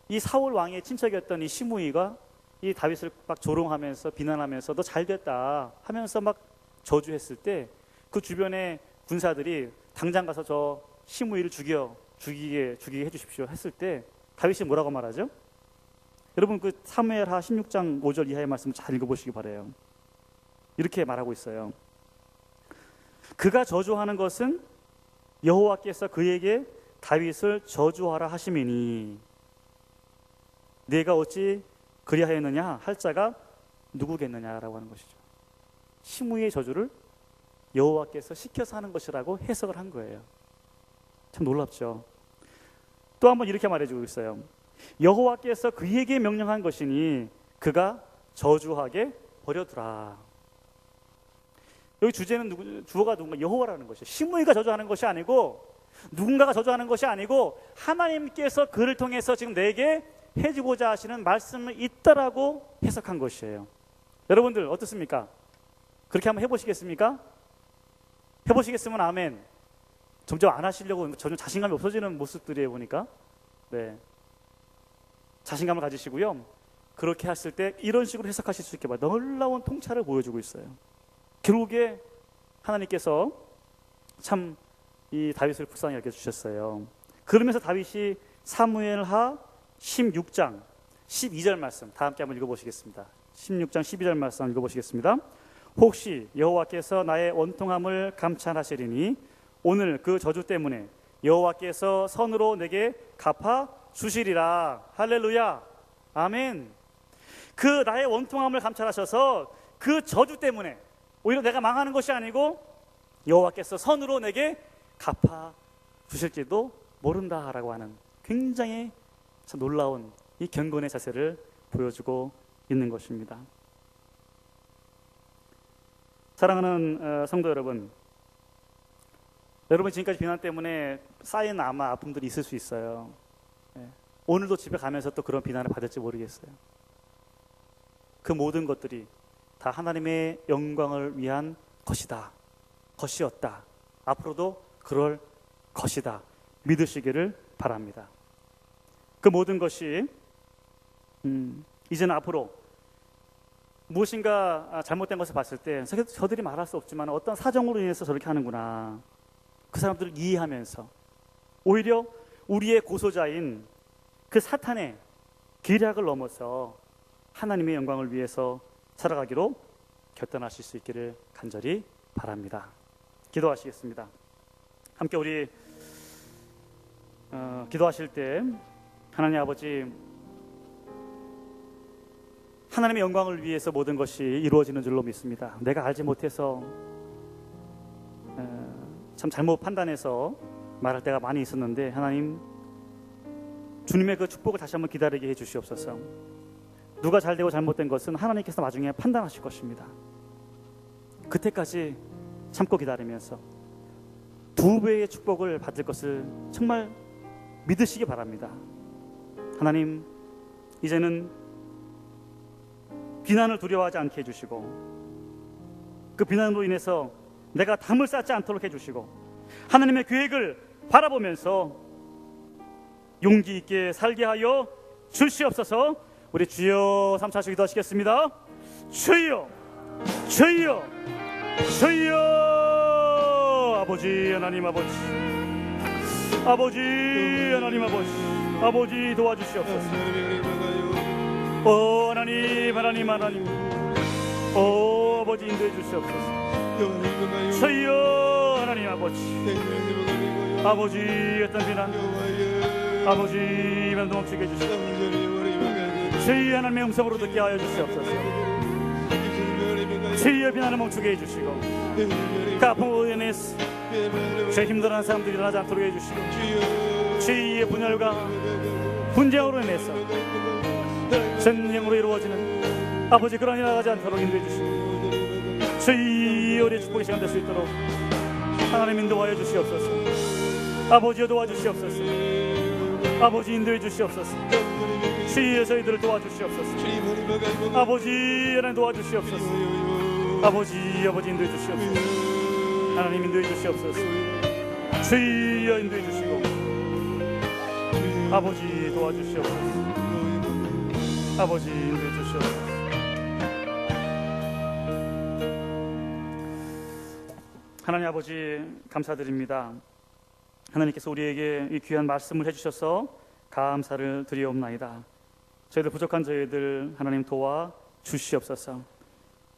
Speaker 3: 이 사울 왕의 친척이었던 이 시므이가 이 다윗을 막 조롱하면서 비난하면서 너 잘됐다 하면서 막 저주했을 때 그 주변의 군사들이 당장 가서 저 시므이를 죽이게 해주십시오 했을 때 다윗이 뭐라고 말하죠? 여러분 그 사무엘하 16장 5절 이하의 말씀 잘 읽어보시기 바라요. 이렇게 말하고 있어요. 그가 저주하는 것은 여호와께서 그에게 다윗을 저주하라 하심이니 네가 어찌 그리하였느냐 할 자가 누구겠느냐라고 하는 것이죠. 시므이의 저주를 여호와께서 시켜서 하는 것이라고 해석을 한 거예요. 참 놀랍죠. 또 한번 이렇게 말해주고 있어요. 여호와께서 그에게 명령한 것이니 그가 저주하게 버려두라. 여기 주제는 주어가 누군가 여호와라는 것이에요. 시므이가 저주하는 것이 아니고 누군가가 저주하는 것이 아니고 하나님께서 그를 통해서 지금 내게 해주고자 하시는 말씀이 있다라고 해석한 것이에요. 여러분들 어떻습니까? 그렇게 한번 해보시겠습니까? 해보시겠으면 아멘. 점점 안 하시려고 전혀 자신감이 없어지는 모습들이에요 보니까. 네, 자신감을 가지시고요. 그렇게 했을 때 이런 식으로 해석하실 수 있게 놀라운 통찰을 보여주고 있어요. 결국에 하나님께서 참 이 다윗을 불쌍히 여겨주셨어요. 그러면서 다윗이 사무엘하 16장 12절 말씀 다 함께 한번 읽어보시겠습니다. 16장 12절 말씀 읽어보시겠습니다. 혹시 여호와께서 나의 원통함을 감찰하시리니 오늘 그 저주 때문에 여호와께서 선으로 내게 갚아 주시리라. 할렐루야. 아멘. 그 나의 원통함을 감찰하셔서 그 저주 때문에 오히려 내가 망하는 것이 아니고 여호와께서 선으로 내게 갚아 주실지도 모른다라고 하는 굉장히 참 놀라운 이 경건의 자세를 보여주고 있는 것입니다. 사랑하는 성도 여러분, 여러분 지금까지 비난 때문에 쌓인 아마 아픔들이 있을 수 있어요. 오늘도 집에 가면서 또 그런 비난을 받을지 모르겠어요. 그 모든 것들이 다 하나님의 영광을 위한 것이다, 것이었다, 앞으로도 그럴 것이다 믿으시기를 바랍니다. 그 모든 것이 이제는 앞으로 무엇인가 잘못된 것을 봤을 때 저들이 말할 수 없지만 어떤 사정으로 인해서 저렇게 하는구나, 그 사람들을 이해하면서 오히려 우리의 고소자인 그 사탄의 계략을 넘어서 하나님의 영광을 위해서 살아가기로 결단하실 수 있기를 간절히 바랍니다. 기도하시겠습니다. 함께 우리 기도하실 때 하나님 아버지, 하나님의 영광을 위해서 모든 것이 이루어지는 줄로 믿습니다. 내가 알지 못해서 참 잘못 판단해서 말할 때가 많이 있었는데 하나님, 주님의 그 축복을 다시 한번 기다리게 해주시옵소서. 누가 잘되고 잘못된 것은 하나님께서 나중에 판단하실 것입니다. 그때까지 참고 기다리면서 2배의 축복을 받을 것을 정말 믿으시기 바랍니다. 하나님, 이제는 비난을 두려워하지 않게 해주시고 그 비난으로 인해서 내가 담을 쌓지 않도록 해주시고 하나님의 계획을 바라보면서 용기 있게 살게 하여 주시옵소서. 우리 주여 3차씩 기도하시겠습니다. 주여, 주여, 주여. 아버지 하나님, 아버지 하나님, 아버지 도와주시옵소서. 오 하나님, 오 아버지 인도해 주시옵소서. 주여 하나님, 아버지 어떤 비난, 아버지 비난도 멈추게 해주시옵소서. 주여 하나님의 음성으로 듣게 하여 주시옵소서. 주여 비난을 멈추게 해주시고 그 아픔으로 인해서 죄 힘들어하는 사람들이 일어나지 않도록 해주시고 주의 분열과 분쟁으로 인해서 전쟁으로 이루어지는 아버지 그런 일이 나가지 않도록 인도해 주시고 주의 우리의 축복의 시간 될 수 있도록 하나님 인도하여 주시옵소서. 아버지여 도와주시옵소서. 아버지 인도해 주시옵소서. 주의 저희들을 도와주시옵소서. 아버지 하나님 도와주시옵소서. 아버지 인도해 주시옵소서. 하나님 인도해 주시옵소서. 주여 인도해 주시고 아버지 도와주시옵소서. 아버지 인도해 주시옵소서. 하나님 아버지 감사드립니다. 하나님께서 우리에게 이 귀한 말씀을 해주셔서 감사를 드리옵나이다. 저희들 부족한 저희들 하나님 도와 주시옵소서.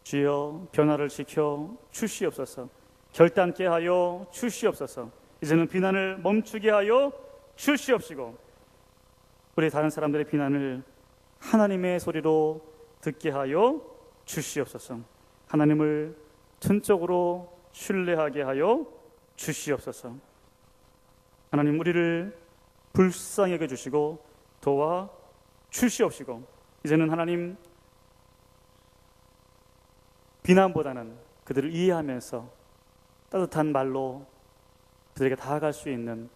Speaker 3: 주여 변화를 지켜 주시옵소서. 결단케 하여 주시옵소서. 이제는 비난을 멈추게 하여 주시옵시고 우리 다른 사람들의 비난을 하나님의 소리로 듣게 하여 주시옵소서. 하나님을 전적으로 신뢰하게 하여 주시옵소서. 하나님 우리를 불쌍히 여겨주시고 도와 주시옵시고 이제는 하나님 비난보다는 그들을 이해하면서 따뜻한 말로 그들에게 다가갈 수 있는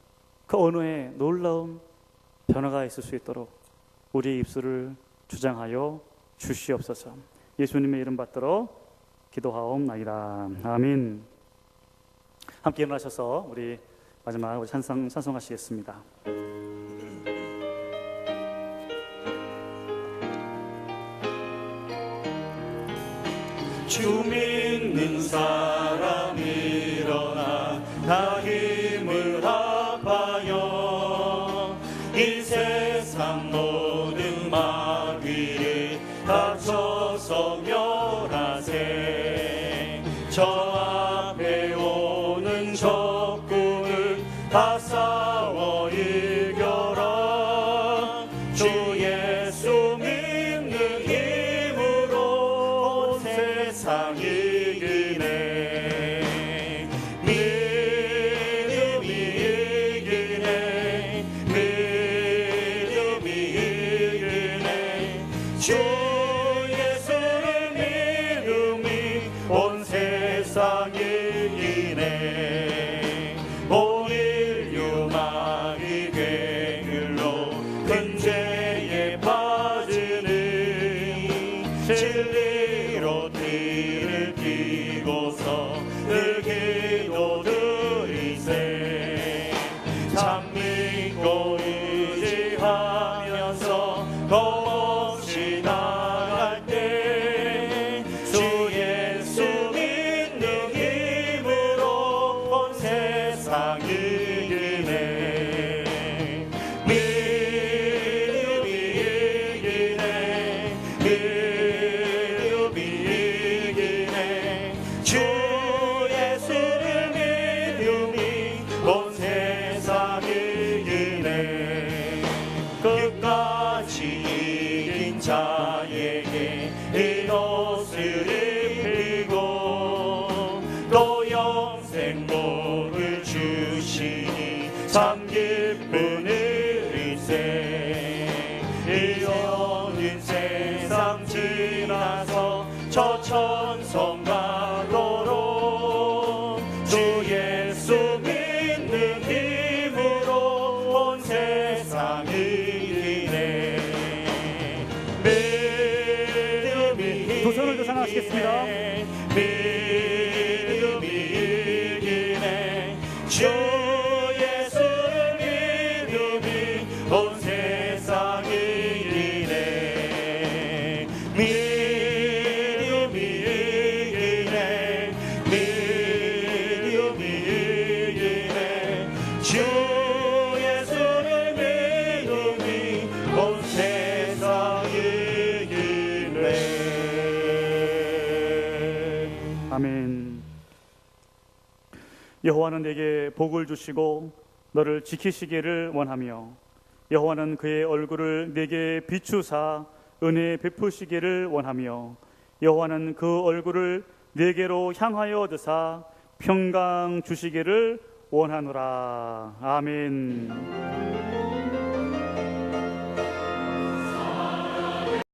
Speaker 3: 그 언어에 놀라운 변화가 있을 수 있도록 우리의 입술을 주장하여 주시옵소서. 예수님의 이름 받들어 기도하옵나이다. 아멘. 함께 일어나셔서 우리 마지막 우리 찬송하시겠습니다.
Speaker 4: 주 믿는 사람 일어나 다 힘을 합하여 이 세상 모든 마귀를 닥쳐서 멸하세. 저 앞에 오는 적군을 다 싸워 이겨라. 주 예수 믿는 힘으로 온 세상 이기네. 믿음이 이기네. 믿음이 이기네. 주 예수를 믿음이 온 세상 이기네. 온 인류 마귀 괴글로 큰 죄에 빠지는 진리로 뒤를 띠고서 늘 기도드리세. 참 믿고 의지하면서 겁없이 나갈 때 주 예수 믿는 힘으로 온 세상 옷을 입히고 또 영생 복을 주시니 참 기쁜 일일세. 이 어두운 세상 지나서 저 천성과 도로 주 예수 믿는 힘으로 온 세상을 이기네. 믿음이
Speaker 3: 두 손을 들어 하시겠습니다.
Speaker 4: 믿음이 이기네. 주 예수를 믿음이 온 세상을 이기네. 믿음이 이기네. 믿음이 이기네. 주 예수를 믿음이 온 세상을 이기네.
Speaker 3: 아멘. 여호와는 내게 복을 주시고 너를 지키시기를 원하며 여호와는 그의 얼굴을 내게 비추사 은혜 베푸시기를 원하며 여호와는 그 얼굴을 내게로 향하여 드사 평강 주시기를 원하노라. 아멘.